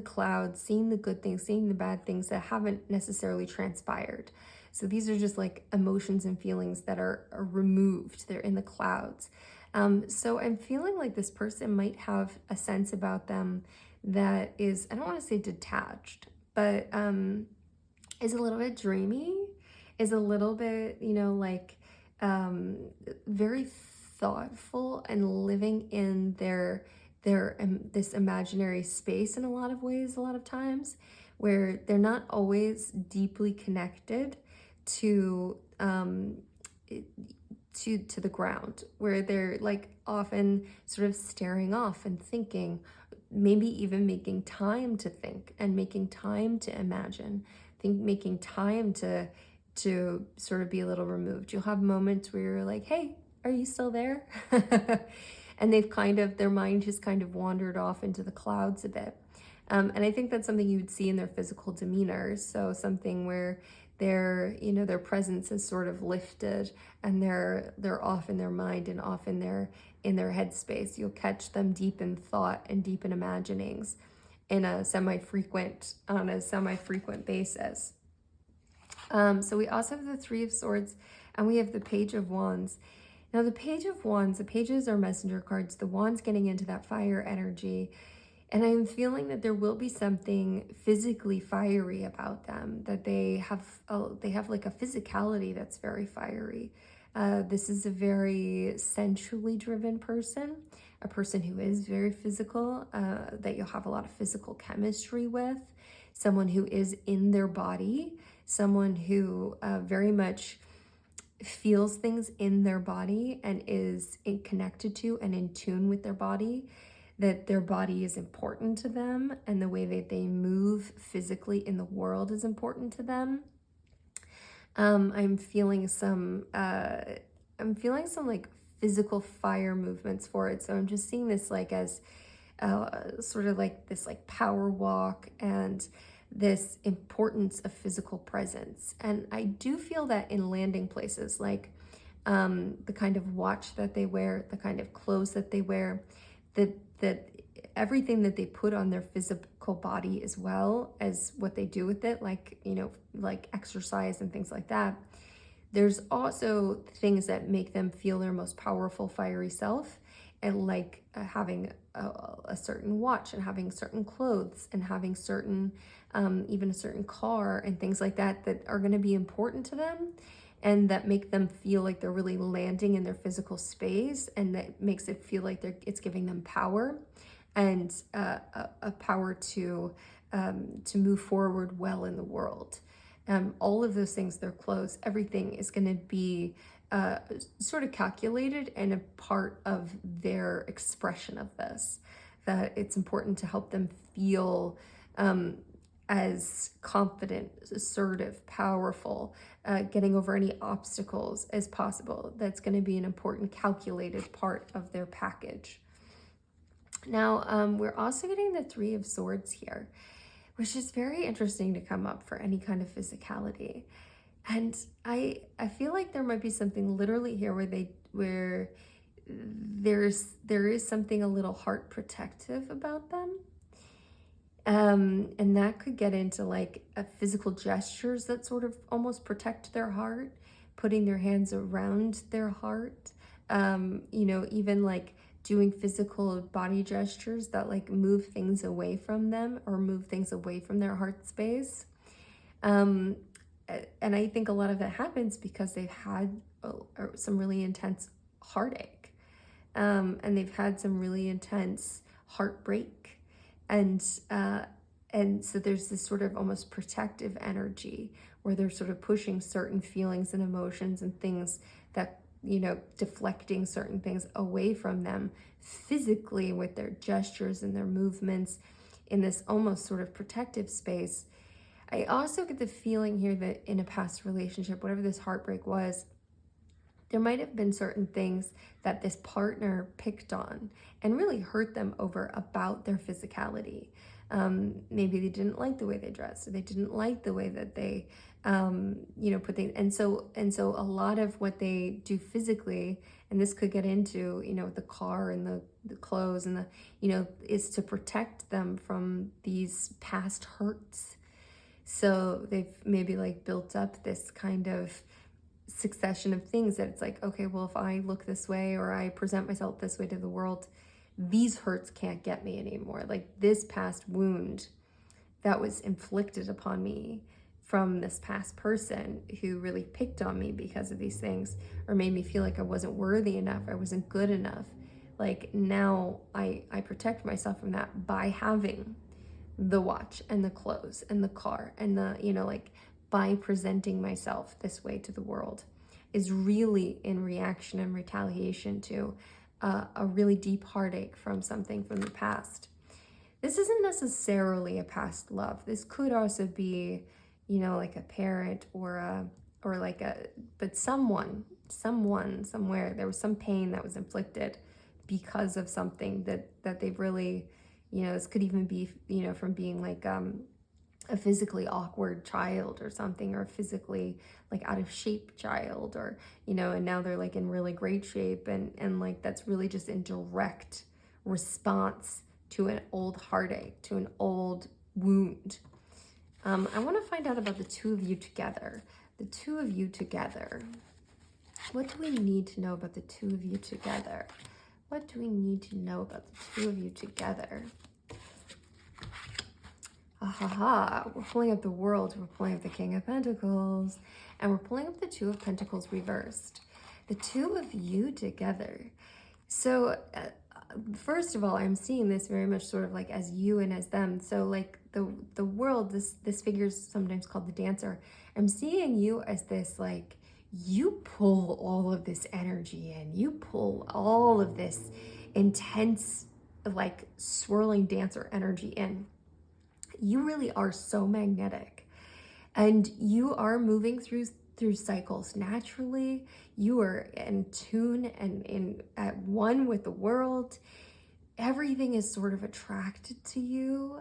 Speaker 1: clouds, seeing the good things, seeing the bad things that haven't necessarily transpired. So these are just like emotions and feelings that are removed. They're in the clouds. So I'm feeling like this person might have a sense about them that is, I don't want to say detached, but is a little bit dreamy, is a little bit, very thoughtful and living in their this imaginary space in a lot of ways, a lot of times, where they're not always deeply connected to the ground, where they're like often sort of staring off and thinking, maybe even making time to think and making time to imagine, making time to sort of be a little removed. You'll have moments where you're like, hey, are you still there? And their mind has kind of wandered off into the clouds a bit. And I think that's something you would see in their physical demeanor. So something where their presence is sort of lifted and they're off in their mind and off in their headspace. You'll catch them deep in thought and deep in imaginings on a semi-frequent basis. So we also have the Three of Swords and we have the Page of Wands. Now the Page of Wands, the pages are messenger cards, the wands getting into that fire energy. And I'm feeling that there will be something physically fiery about them, that they have like a physicality that's very fiery. This is a very sensually driven person, a person who is very physical, that you'll have a lot of physical chemistry with, someone who is in their body, someone who very much feels things in their body and is connected to and in tune with their body, that their body is important to them and the way that they move physically in the world is important to them. I'm feeling some like physical fire movements for it. So I'm just seeing this like as sort of like this like power walk and this importance of physical presence. And I do feel that in landing places, like the kind of watch that they wear, the kind of clothes that they wear, that everything that they put on their physical body as well as what they do with it, like, like exercise and things like that. There's also things that make them feel their most powerful, fiery self, and like having a certain watch and having certain clothes and having certain, even a certain car and things like that that are going to be important to them and that make them feel like they're really landing in their physical space, and that makes it feel like it's giving them power and a power to move forward well in the world. All of those things, their clothes, everything is going to be sort of calculated and a part of their expression of this. That it's important to help them feel as confident, assertive, powerful, getting over any obstacles as possible. That's going to be an important calculated part of their package. Now, we're also getting the Three of Swords here, which is very interesting to come up for any kind of physicality. And I feel like there might be something literally here where there is something a little heart protective about them. And that could get into like physical gestures that sort of almost protect their heart, putting their hands around their heart, even like doing physical body gestures that like move things away from them or move things away from their heart space. And I think a lot of that happens because they've had some really intense heartache, and they've had some really intense heartbreak. And so there's this sort of almost protective energy where they're sort of pushing certain feelings and emotions and things that, deflecting certain things away from them physically with their gestures and their movements in this almost sort of protective space. I also get the feeling here that in a past relationship, whatever this heartbreak was, there might have been certain things that this partner picked on and really hurt them over about their physicality. Maybe they didn't like the way they dressed, or they didn't like the way that they, put things. And so a lot of what they do physically, and this could get into, the car and the clothes and is to protect them from these past hurts. So they've maybe like built up this kind of succession of things that it's like, okay, well, if I look this way or I present myself this way to the world, these hurts can't get me anymore. Like this past wound that was inflicted upon me from this past person who really picked on me because of these things, or made me feel like I wasn't worthy enough, I wasn't good enough. Like now I protect myself from that by having the watch and the clothes and the car and by presenting myself this way to the world, is really in reaction and retaliation to a really deep heartache from something from the past. This isn't necessarily a past love. This could also be, like a parent but someone somewhere, there was some pain that was inflicted because of something that they've really, this could even be, from being like a physically awkward child or something, or physically like out of shape child, or, and now they're like in really great shape. And like, that's really just in direct response to an old heartache, to an old wound. I want to find out about the two of you together. The two of you together. What do we need to know about the two of you together? What do we need to know about the two of you together? We're pulling up the World, we're pulling up the King of Pentacles, and we're pulling up the Two of Pentacles reversed. The two of you together. So first of all, I'm seeing this very much sort of like as you and as them. So like the World, this figure is sometimes called the Dancer. I'm seeing you as this, like, you pull all of this energy in, you pull all of this intense, like, swirling dancer energy in. You really are so magnetic, and you are moving through cycles naturally. You are in tune and at one with the world. Everything is sort of attracted to you,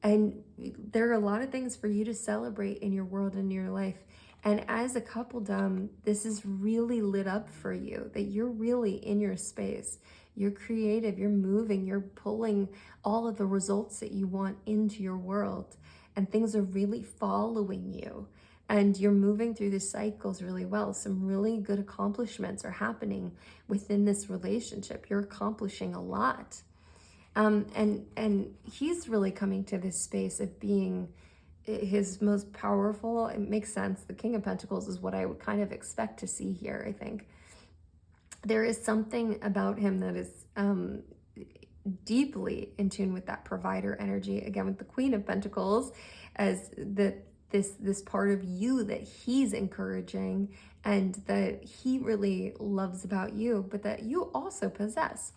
Speaker 1: and there are a lot of things for you to celebrate in your world and your life. And as a coupledom, this is really lit up for you, that you're really in your space. You're creative, you're moving, you're pulling all of the results that you want into your world, and things are really following you. And you're moving through the cycles really well. Some really good accomplishments are happening within this relationship. You're accomplishing a lot. And he's really coming to this space of being his most powerful. It makes sense. The King of Pentacles is what I would kind of expect to see here, I think. There is something about him that is deeply in tune with that provider energy. Again, with the Queen of Pentacles, as this part of you that he's encouraging and that he really loves about you, but that you also possess.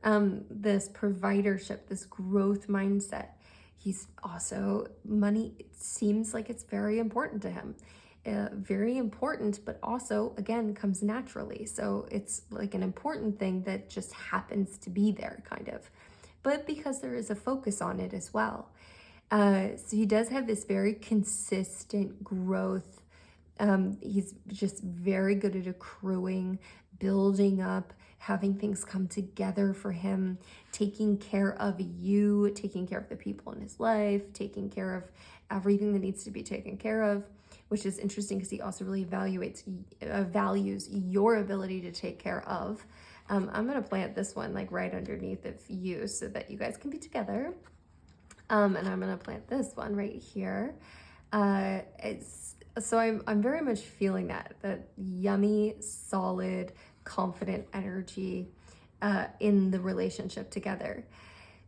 Speaker 1: This providership, this growth mindset. He's also, money, it seems like it's very important to him. Very important, but also, again, comes naturally. So it's like an important thing that just happens to be there, kind of. But because there is a focus on it as well. So he does have this very consistent growth. He's just very good at accruing, building up, having things come together for him, taking care of you, taking care of the people in his life, taking care of everything that needs to be taken care of, which is interesting because he also really values your ability to take care of. I'm going to plant this one like right underneath of you so that you guys can be together. And I'm going to plant this one right here. So I'm very much feeling that yummy, solid, confident energy in the relationship together.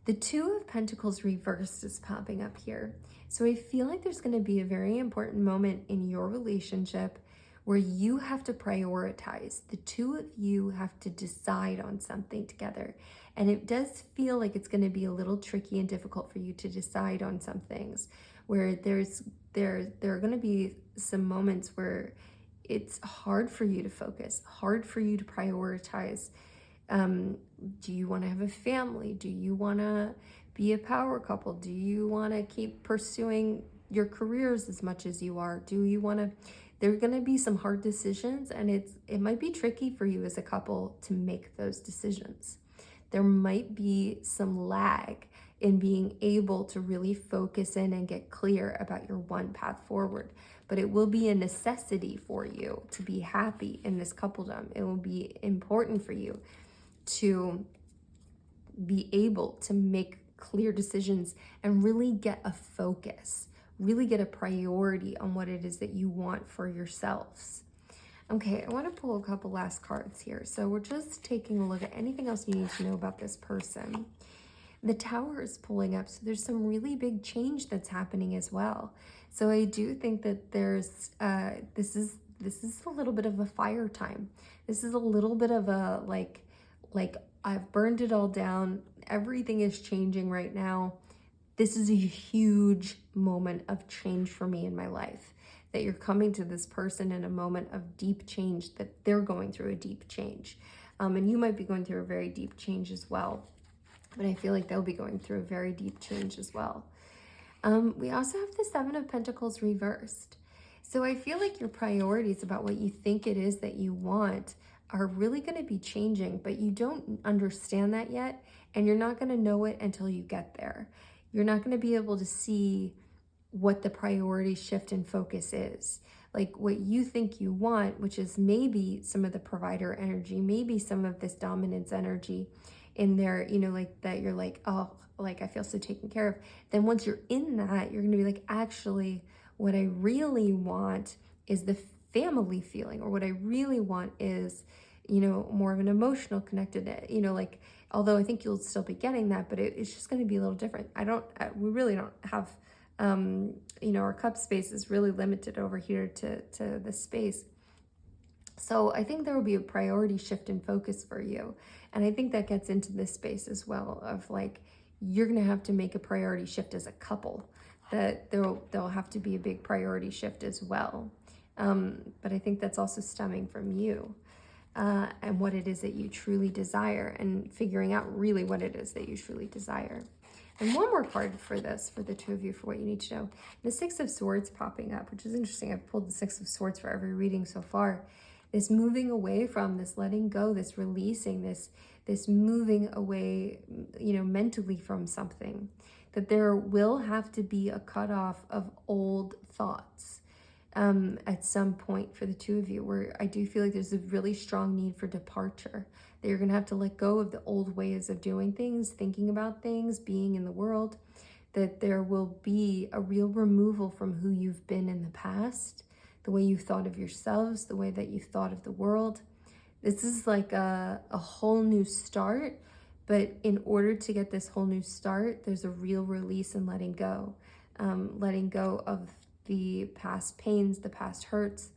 Speaker 1: The Two of Pentacles reversed is popping up here. So I feel like there's going to be a very important moment in your relationship where you have to prioritize. The two of you have to decide on something together. And it does feel like it's going to be a little tricky and difficult for you to decide on some things, where there are going to be some moments where it's hard for you to focus, hard for you to prioritize. Do you want to have a family? Do you want to be a power couple? Do you want to keep pursuing your careers as much as you are? Do you want to... There are going to be some hard decisions, and it might be tricky for you as a couple to make those decisions. There might be some lag in being able to really focus in and get clear about your one path forward. But it will be a necessity for you to be happy in this coupledom. It will be important for you to be able to make clear decisions and really get a focus, really get a priority on what it is that you want for yourselves. Okay, I want to pull a couple last cards here. So we're just taking a look at anything else you need to know about this person. The Tower is pulling up, so there's some really big change that's happening as well. So I do think that there's this is a little bit of a fire time. This is a little bit of a like I've burned it all down. Everything is changing right now. This is a huge moment of change for me in my life. That you're coming to this person in a moment of deep change, that they're going through a deep change. And you might be going through a very deep change as well. But I feel like they'll be going through a very deep change as well. We also have the Seven of Pentacles reversed. So I feel like your priorities about what you think it is that you want are really going to be changing, but you don't understand that yet, and you're not going to know it until you get there. You're not going to be able to see what the priority shift and focus is. Like what you think you want, which is maybe some of the provider energy, maybe some of this dominance energy in there, you know, like that you're like, oh, like I feel so taken care of. Then once you're in that, you're going to be like, actually, what I really want is the family feeling, or what I really want is, you know, more of an emotional connected, you know, like, although I think you'll still be getting that, but it's just going to be a little different. We really don't have, you know, our cup space is really limited over here to the space. So I think there will be a priority shift in focus for you. And I think that gets into this space as well of like, you're going to have to make a priority shift as a couple, that there'll have to be a big priority shift as well. But I think that's also stemming from you and what it is that you truly desire, and figuring out really what it is that you truly desire. And one more card for this, for the two of you, for what you need to know. The Six of Swords popping up, which is interesting. I've pulled the Six of Swords for every reading so far. this moving away from, this letting go, this releasing, this moving away, mentally from something. That there will have to be a cutoff of old thoughts at some point for the two of you, where I do feel like there's a really strong need for departure. That you're going to have to let go of the old ways of doing things, thinking about things, being in the world. That there will be a real removal from who you've been in the past, the way you thought of yourselves, the way that you thought of the world. This is like a whole new start, but in order to get this whole new start, there's a real release and letting go of the past pains, the past hurts,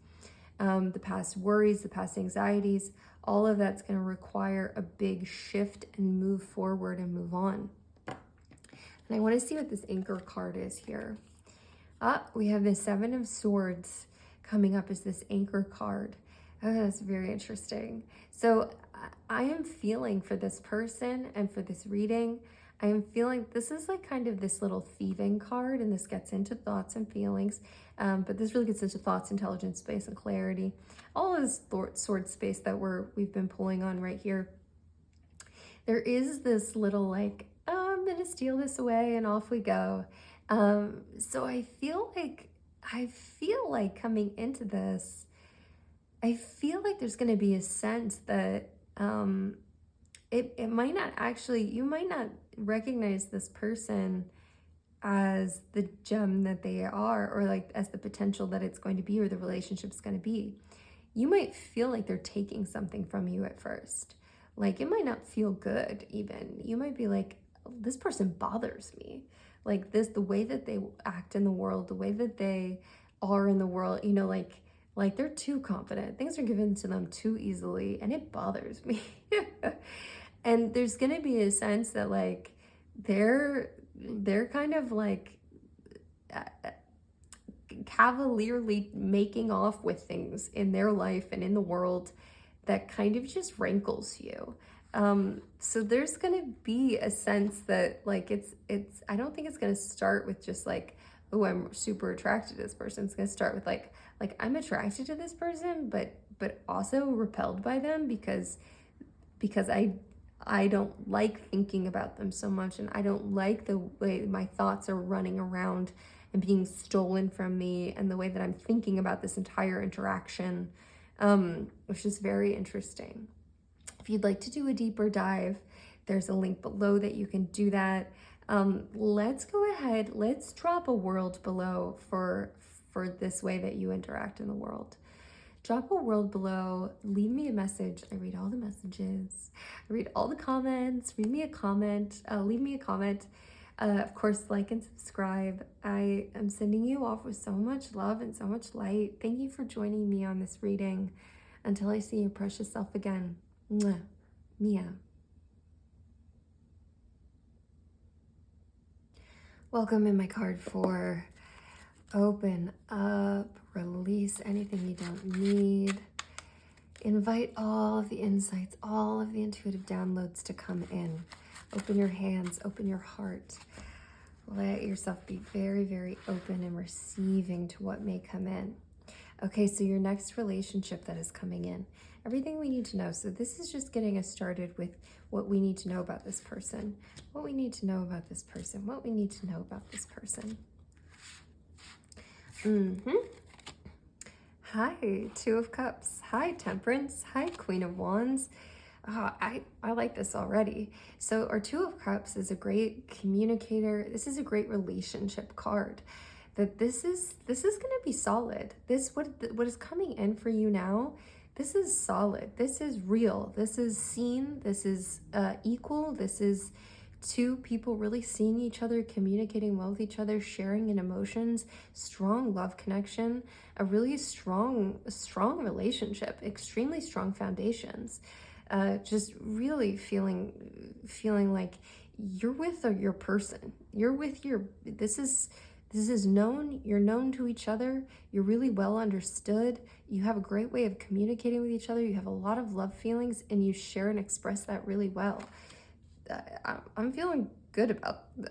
Speaker 1: the past worries, the past anxieties. All of that's going to require a big shift and move forward and move on. And I want to see what this anchor card is here. We have the Seven of Swords coming up as this anchor card. Oh, that's very interesting. So I am feeling for this person and for this reading, I am feeling this is like kind of this little thieving card, and this gets into thoughts and feelings, but this really gets into thoughts, intelligence, space, and clarity. All of this sword space that we've been pulling on right here. There is this little like, oh, I'm gonna steal this away and off we go. So I feel like coming into this, I feel like there's going to be a sense that it might not actually, you might not recognize this person as the gem that they are, or like as the potential that it's going to be, or the relationship's going to be. You might feel like they're taking something from you at first. Like it might not feel good even. You might be like, this person bothers me. Like this, the way that they act in the world, the way that they are in the world, like they're too confident. Things are given to them too easily, and it bothers me. And there's gonna be a sense that like they're kind of like cavalierly making off with things in their life and in the world that kind of just rankles you. So there's gonna be a sense that like it's I don't think it's gonna start with just like, oh, I'm super attracted to this person. It's gonna start with like I'm attracted to this person, but also repelled by them because I don't like thinking about them so much, and I don't like the way my thoughts are running around and being stolen from me, and the way that I'm thinking about this entire interaction, which is very interesting. If you'd like to do a deeper dive, there's a link below that you can do that. Let's go ahead, let's drop a world below for this way that you interact in the world. Drop a world below, leave me a message. I read all the messages, I read all the comments. Leave me a comment. Of course, like and subscribe. I am sending you off with so much love and so much light. Thank you for joining me on this reading. Until I see your precious self again. Mwah. Mia. Welcome in my card for open up, release anything you don't need. Invite all of the insights, all of the intuitive downloads to come in. Open your hands, open your heart. Let yourself be very, very open and receiving to what may come in. Okay, so your next relationship that is coming in. Everything we need to know. So this is just getting us started with what we need to know about this person. What we need to know about this person. What we need to know about this person. Hi, Two of Cups. Hi, Temperance. Hi, Queen of Wands. I like this already. So our Two of Cups is a great communicator. This is a great relationship card. That this is going to be solid. What is coming in for you now, this is solid. This is real. This is seen. This is equal. This is two people really seeing each other, communicating well with each other, sharing in emotions, strong love connection, a really strong relationship, extremely strong foundations. Just really feeling like you're with your person. You're with this is known. You're known to each other. You're really well understood. You have a great way of communicating with each other. You have a lot of love feelings, and you share and express that really well. I'm feeling good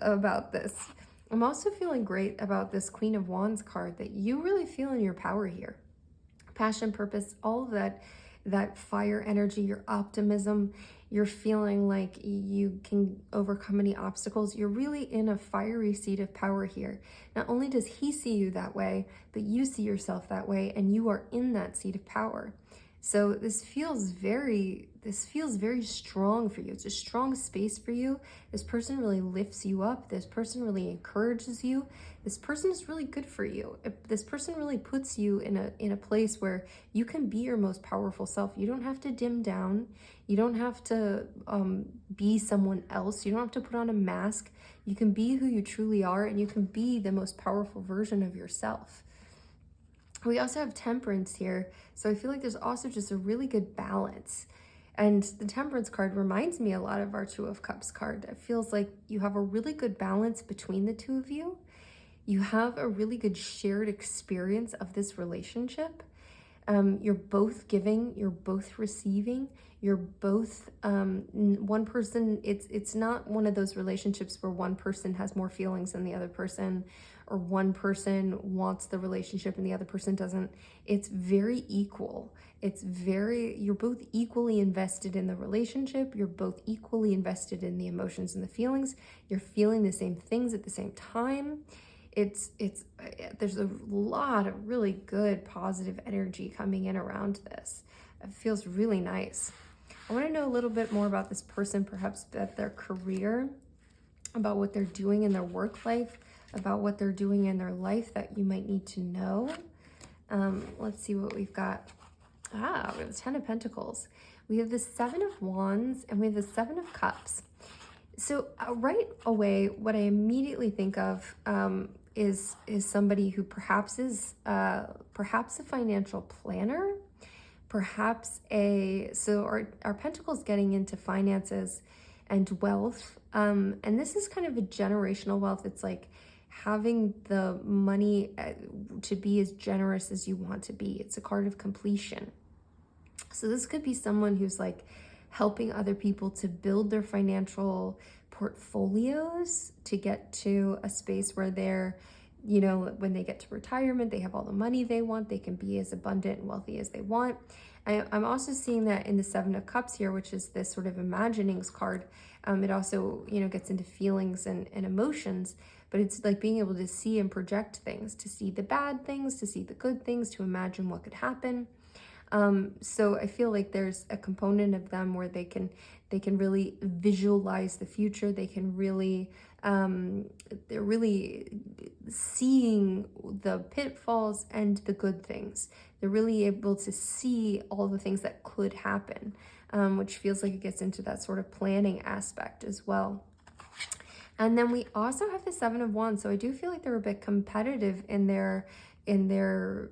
Speaker 1: about this. I'm also feeling great about this Queen of Wands card, that you really feel in your power here. passion, purpose, all of that fire energy, your optimism, you're feeling like you can overcome any obstacles. You're really in a fiery seat of power here. Not only does he see you that way, but you see yourself that way, and you are in that seat of power. So this feels very strong for you. It's a strong space for you. This person really lifts you up. This person really encourages you. This person is really good for you. This person really puts you in a place where you can be your most powerful self. You don't have to dim down. You don't have to be someone else. You don't have to put on a mask. You can be who you truly are, and you can be the most powerful version of yourself. We also have temperance here, so I feel like there's also just a really good balance. And the temperance card reminds me a lot of our Two of Cups card. It feels like you have a really good balance between the two of you. You have a really good shared experience of this relationship. You're both giving, you're both receiving, you're both one person. It's not one of those relationships where one person has more feelings than the other person, or one person wants the relationship and the other person doesn't. It's very equal. You're both equally invested in the relationship. You're both equally invested in the emotions and the feelings. You're feeling the same things at the same time. There's a lot of really good positive energy coming in around this. It feels really nice. I want to know a little bit more about this person, perhaps about their career, about what they're doing in their work life, about what they're doing in their life that you might need to know. Let's see what we've got. We have the 10 of Pentacles. We have the 7 of Wands, and we have the 7 of Cups. So right away, what I immediately think of is somebody who perhaps is a financial planner, perhaps our Pentacles getting into finances and wealth, and this is kind of a generational wealth. It's like having the money to be as generous as you want to be. It's a card of completion. So this could be someone who's like helping other people to build their financial portfolios to get to a space where they're, when they get to retirement, they have all the money they want. They can be as abundant and wealthy as they want. I'm also seeing that in the 7 of Cups here, which is this sort of imaginings card. It also, gets into feelings and emotions, but it's like being able to see and project things, to see the bad things, to see the good things, to imagine what could happen. So I feel like there's a component of them where they can really visualize the future. They can really, they're really seeing the pitfalls and the good things. They're really able to see all the things that could happen, which feels like it gets into that sort of planning aspect as well. And then we also have the 7 of Wands. So I do feel like they're a bit competitive in their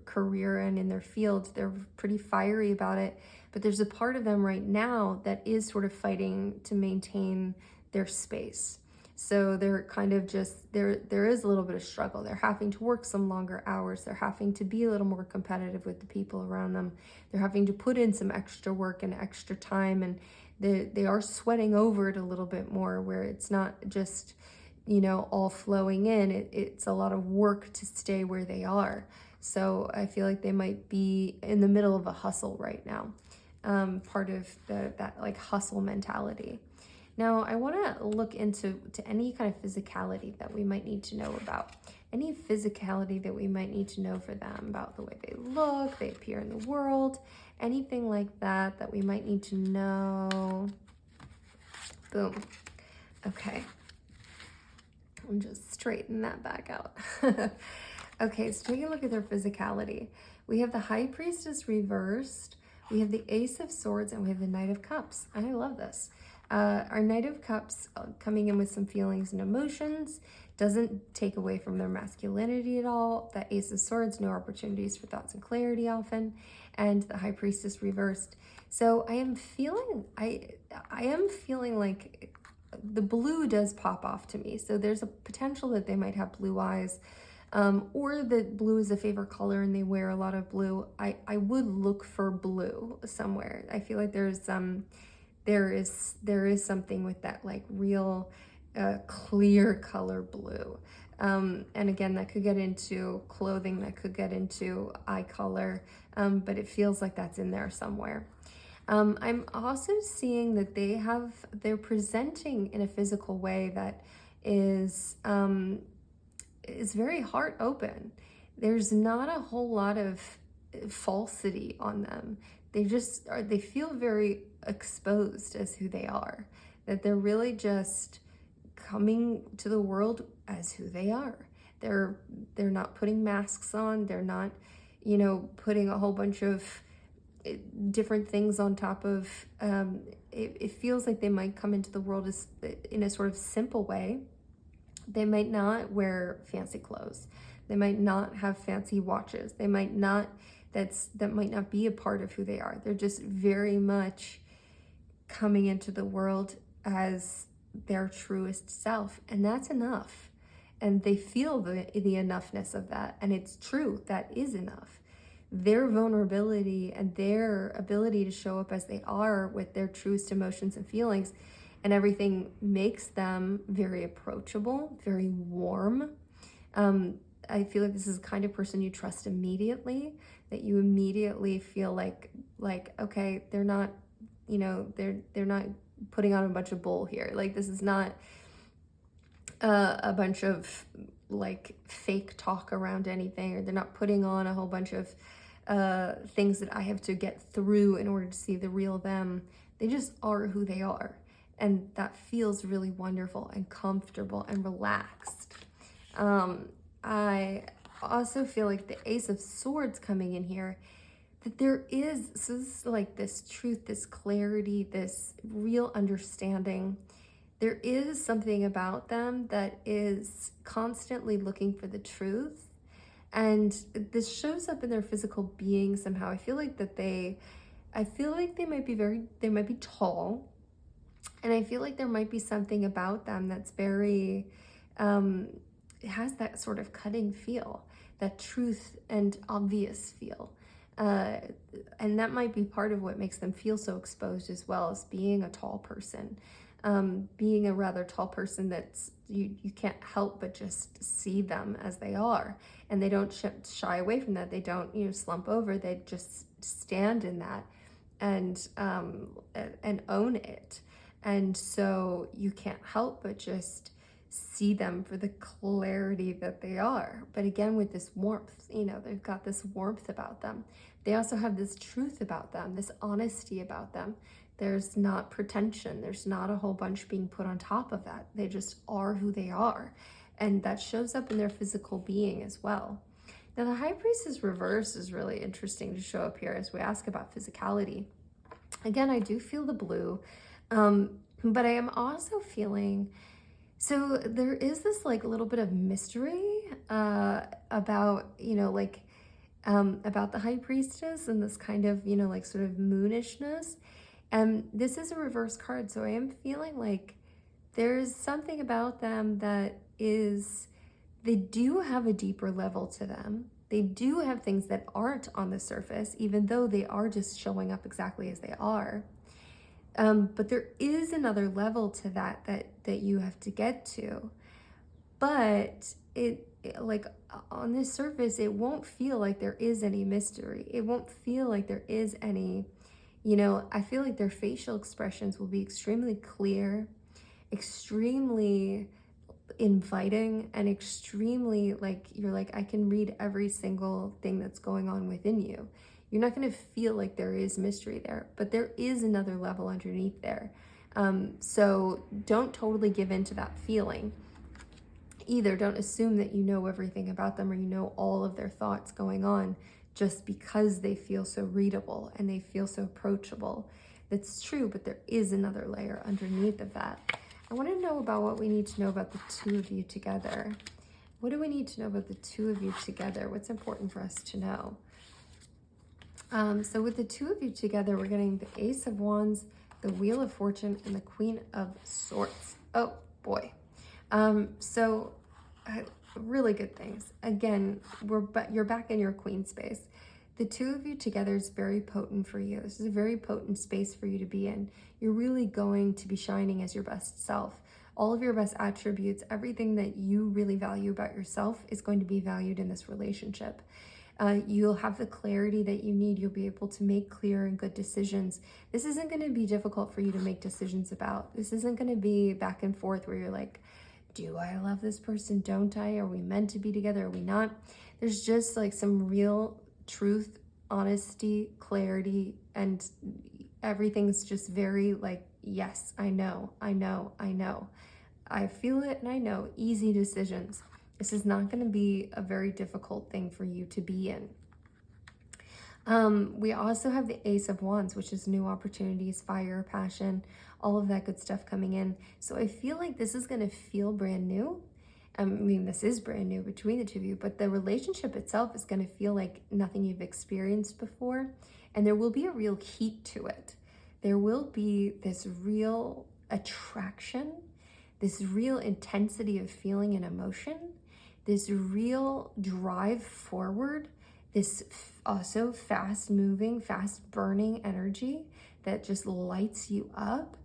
Speaker 1: career and in their field. They're pretty fiery about it, but there's a part of them right now that is sort of fighting to maintain their space. So they're kind of just, there is a little bit of struggle. They're having to work some longer hours. They're having to be a little more competitive with the people around them. They're having to put in some extra work and extra time, and they are sweating over it a little bit more, where it's not just, all flowing in. It's a lot of work to stay where they are. So I feel like they might be in the middle of a hustle right now. Part of that like hustle mentality. Now I want to look into any kind of physicality that we might need to know about. Any physicality that we might need to know for them, about the way they look, they appear in the world, anything like that we might need to know. Boom. Okay. I'll just straighten that back out. Okay, so taking a look at their physicality. We have the High Priestess reversed. We have the Ace of Swords, and we have the Knight of Cups. I love this. Our Knight of Cups coming in with some feelings and emotions, doesn't take away from their masculinity at all. The Ace of Swords, no opportunities for thoughts and clarity often, and the High Priestess reversed. So I am feeling like the blue does pop off to me. So there's a potential that they might have blue eyes, or that blue is a favorite color and they wear a lot of blue. I would look for blue somewhere. I feel like there is something with that like real clear color blue. And again, that could get into clothing, that could get into eye color, but it feels like that's in there somewhere. I'm also seeing that they're presenting in a physical way that is very heart open. There's not a whole lot of falsity on them. They feel very exposed as who they are, that they're really just coming to the world as who they are. They're not putting masks on. They're not, putting a whole bunch of different things on top of, it feels like they might come into the world in a sort of simple way. They might not wear fancy clothes. They might not have fancy watches. They might not, that might not be a part of who they are. They're just very much coming into the world as their truest self, and that's enough. And they feel the enoughness of that, and it's true, that is enough. Their vulnerability and their ability to show up as they are with their truest emotions and feelings and everything makes them very approachable, very warm. I feel like this is the kind of person you trust immediately, that you immediately feel like okay, they're not, they're not putting on a bunch of bull here. Like, this is not a bunch of like fake talk around anything, or they're not putting on a whole bunch of things that I have to get through in order to see the real them. They just are who they are. And that feels really wonderful and comfortable and relaxed. I also feel like the Ace of Swords coming in here, that there is, so this is like this truth, this clarity, this real understanding. There is something about them that is constantly looking for the truth. And this shows up in their physical being somehow. I feel like they might be tall. And I feel like there might be something about them that's very, it has that sort of cutting feel, that truth and obvious feel. And that might be part of what makes them feel so exposed as well, as being a tall person. Being a rather tall person that's, you can't help but just see them as they are. And they don't shy away from that. They don't, slump over. They just stand in that and own it. And so you can't help but just see them for the clarity that they are. But again, with this warmth, they've got this warmth about them. They also have this truth about them, this honesty about them. There's not pretension. There's not a whole bunch being put on top of that. They just are who they are. And that shows up in their physical being as well. Now, the High Priestess reverse is really interesting to show up here as we ask about physicality. Again, I do feel the blue. But I am also feeling, so there is this like little bit of mystery about, about the High Priestess and this kind of, like sort of moonishness. And this is a reverse card, so I am feeling like there's something about them that is, they do have a deeper level to them. They do have things that aren't on the surface, even though they are just showing up exactly as they are. But there is another level to that you have to get to. But it like on this surface, it won't feel like there is any mystery. It won't feel like there is any, I feel like their facial expressions will be extremely clear, extremely inviting, and extremely like, you're like, I can read every single thing that's going on within you. You're not going to feel like there is mystery there, but there is another level underneath there. So don't totally give in to that feeling. Either don't assume that you know everything about them or you know all of their thoughts going on just because they feel so readable and they feel so approachable. That's true, but there is another layer underneath of that. I want to know about what we need to know about the two of you together. What do we need to know about the two of you together? What's important for us to know? So with the two of you together, we're getting the Ace of Wands, the Wheel of Fortune, and the Queen of Swords. Oh boy. Really good things. Again, you're back in your queen space. The two of you together is very potent for you. This is a very potent space for you to be in. You're really going to be shining as your best self. All of your best attributes, everything that you really value about yourself is going to be valued in this relationship. You'll have the clarity that you need. You'll be able to make clear and good decisions. This isn't going to be difficult for you to make decisions about. This isn't going to be back and forth where you're like, do I love this person? Don't I? Are we meant to be together? Are we not? There's just like some real truth, honesty, clarity, and everything's just very like, yes, I know. I feel it and I know. Easy decisions. This is not going to be a very difficult thing for you to be in. We also have the Ace of Wands, which is new opportunities, fire, passion, all of that good stuff coming in. So I feel like this is going to feel brand new. I mean, this is brand new between the two of you, but the relationship itself is going to feel like nothing you've experienced before. And there will be a real heat to it. There will be this real attraction, this real intensity of feeling and emotion, this real drive forward, this also fast moving, fast burning energy that just lights you up.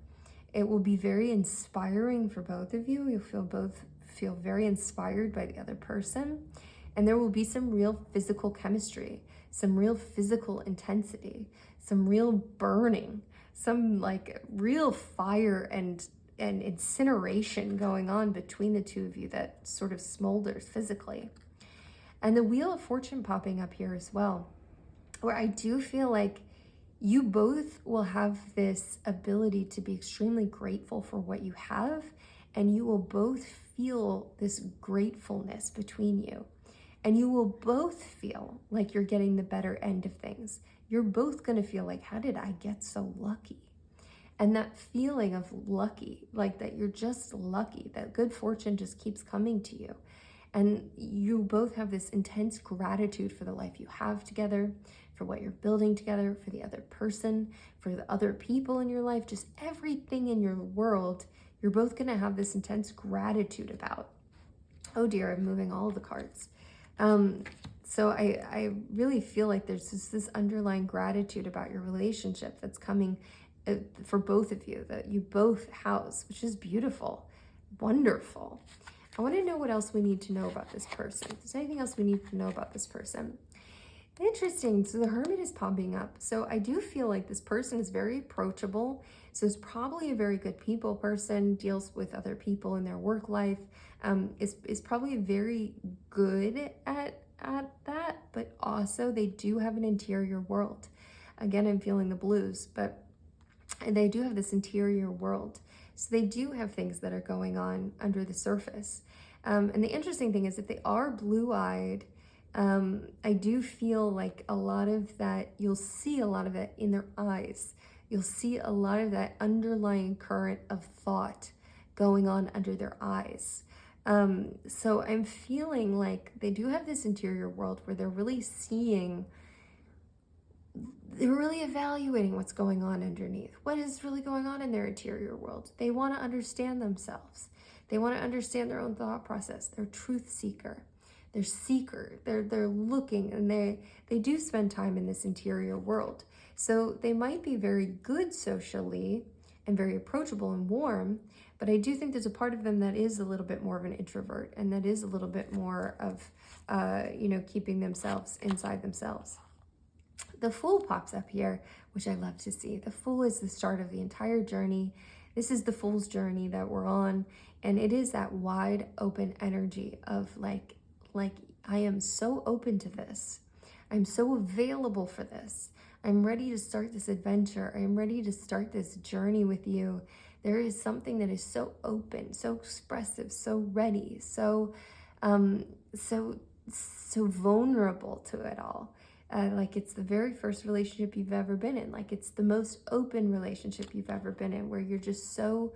Speaker 1: It will be very inspiring for both of you. You'll both feel very inspired by the other person. And there will be some real physical chemistry, some real physical intensity, some real burning, some like real fire and incineration going on between the two of you that sort of smolders physically. And the Wheel of Fortune popping up here as well, where I do feel like you both will have this ability to be extremely grateful for what you have, and you will both feel this gratefulness between you. And you will both feel like you're getting the better end of things. You're both going to feel like, how did I get so lucky? And that feeling of lucky, like that you're just lucky, that good fortune just keeps coming to you. And you both have this intense gratitude for the life you have together, for what you're building together, for the other person, for the other people in your life, just everything in your world, you're both going to have this intense gratitude about. Oh dear, I'm moving all of the cards. So I really feel like there's this underlying gratitude about your relationship that's coming for both of you, that you both house, which is beautiful, wonderful. I want to know what else we need to know about this person. If there's anything else we need to know about this person. Interesting. So the Hermit is popping up. So I do feel like this person is very approachable. So it's probably a very good people person, deals with other people in their work life, is probably very good at that, but also they do have an interior world. Again, I'm feeling the blues, but they do have this interior world. So they do have things that are going on under the surface. And the interesting thing is, if they are blue-eyed, I do feel like a lot of that, you'll see a lot of it in their eyes. You'll see a lot of that underlying current of thought going on under their eyes. So I'm feeling like they do have this interior world where they're really seeing, they're really evaluating what's going on underneath. What is really going on in their interior world? They want to understand themselves. They want to understand their own thought process. They're truth seeker. They're seeker. They're looking, and they do spend time in this interior world. So they might be very good socially and very approachable and warm, but I do think there's a part of them that is a little bit more of an introvert, and that is a little bit more of, keeping themselves inside themselves. The Fool pops up here, which I love to see. The Fool is the start of the entire journey. This is the Fool's journey that we're on, and it is that wide open energy of like I am so open to this. I'm so available for this. I'm ready to start this adventure. I'm ready to start this journey with you. There is something that is so open, so expressive, so ready, so vulnerable to it all. Like it's the very first relationship you've ever been in. Like it's the most open relationship you've ever been in, where you're just so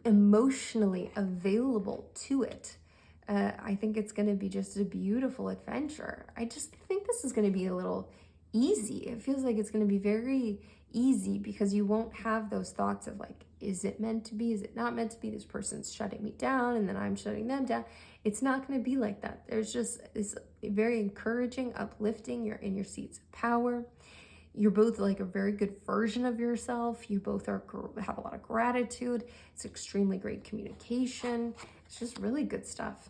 Speaker 1: emotionally available to it. I think it's going to be just a beautiful adventure. I just think this is going to be a little easy. It feels like it's going to be very easy because you won't have those thoughts of like, is it meant to be? Is it not meant to be? This person's shutting me down and then I'm shutting them down. It's not going to be like that. There's just this very encouraging, uplifting. You're in your seats of power. you're both like a very good version of yourself. You both have a lot of gratitude. It's extremely great communication. It's just really good stuff.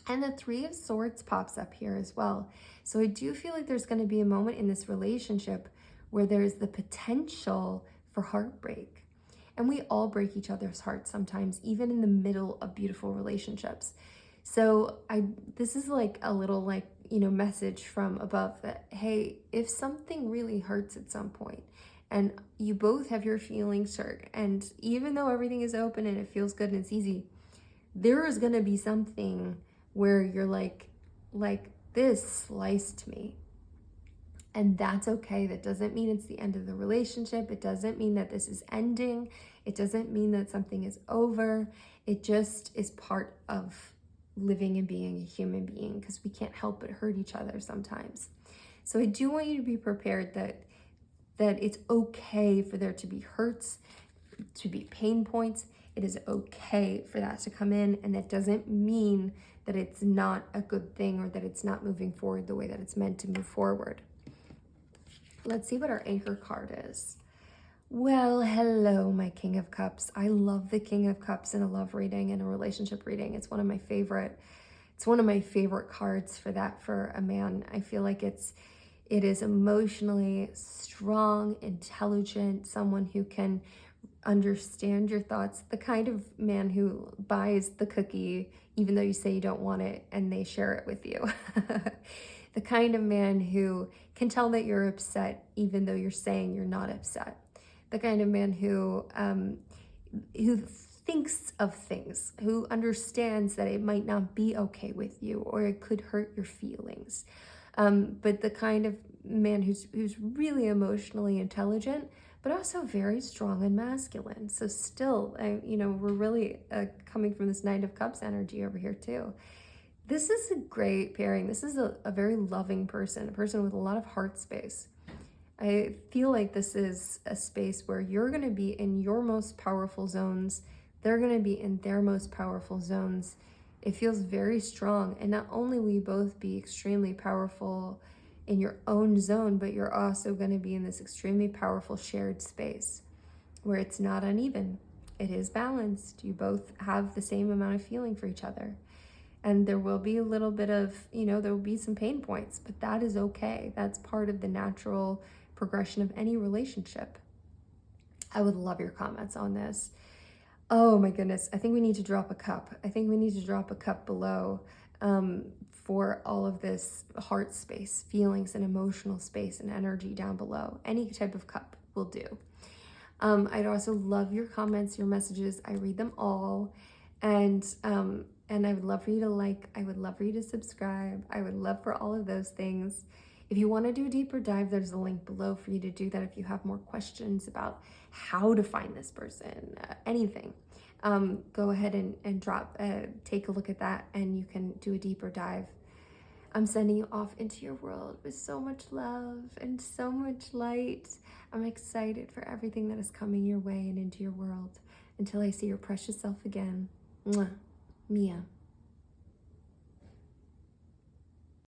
Speaker 1: And the Three of Swords pops up here as well. So I do feel like there's going to be a moment in this relationship where there's the potential for heartbreak. And we all break each other's hearts sometimes, even in the middle of beautiful relationships. So this is like a little like, message from above that, hey, if something really hurts at some point and you both have your feelings hurt, and even though everything is open and it feels good and it's easy, there is going to be something where you're like this sliced me. And that's okay. That doesn't mean it's the end of the relationship. It doesn't mean that this is ending. It doesn't mean that something is over. It just is part of living and being a human being, because we can't help but hurt each other sometimes. So I do want you to be prepared that it's okay for there to be hurts, to be pain points. It is okay for that to come in, and that doesn't mean that it's not a good thing or that it's not moving forward the way that it's meant to move forward. Let's see what our anchor card is. Well, hello, my King of Cups. I love the King of Cups in a love reading and a relationship reading. It's one of my favorite cards for a man. I feel like it is emotionally strong, intelligent, someone who can understand your thoughts, the kind of man who buys the cookie even though you say you don't want it and they share it with you. The kind of man who can tell that you're upset even though you're saying you're not upset. The kind of man who thinks of things, who understands that it might not be okay with you or it could hurt your feelings. But the kind of man who's really emotionally intelligent, but also very strong and masculine. So still, we're really coming from this Knight of Cups energy over here too. This is a great pairing. This is a very loving person, a person with a lot of heart space. I feel like this is a space where you're going to be in your most powerful zones. They're going to be in their most powerful zones. It feels very strong. And not only will you both be extremely powerful in your own zone, but you're also going to be in this extremely powerful shared space where it's not uneven. It is balanced. You both have the same amount of feeling for each other. And there will be a little bit of, there will be some pain points, but that is okay. That's part of the natural progression of any relationship. I would love your comments on this. Oh my goodness. I think we need to drop a cup. I think we need to drop a cup below for all of this heart space, feelings and emotional space and energy down below. Any type of cup will do. I'd also love your comments, your messages. I read them all. And I would love for you to like, I would love for you to subscribe. I would love for all of those things. If you want to do a deeper dive, there's a link below for you to do that. If you have more questions about how to find this person, anything, go ahead and take a look at that, and you can do a deeper dive. I'm sending you off into your world with so much love and so much light. I'm excited for everything that is coming your way and into your world. Until I see your precious self again. Mwah. Mia.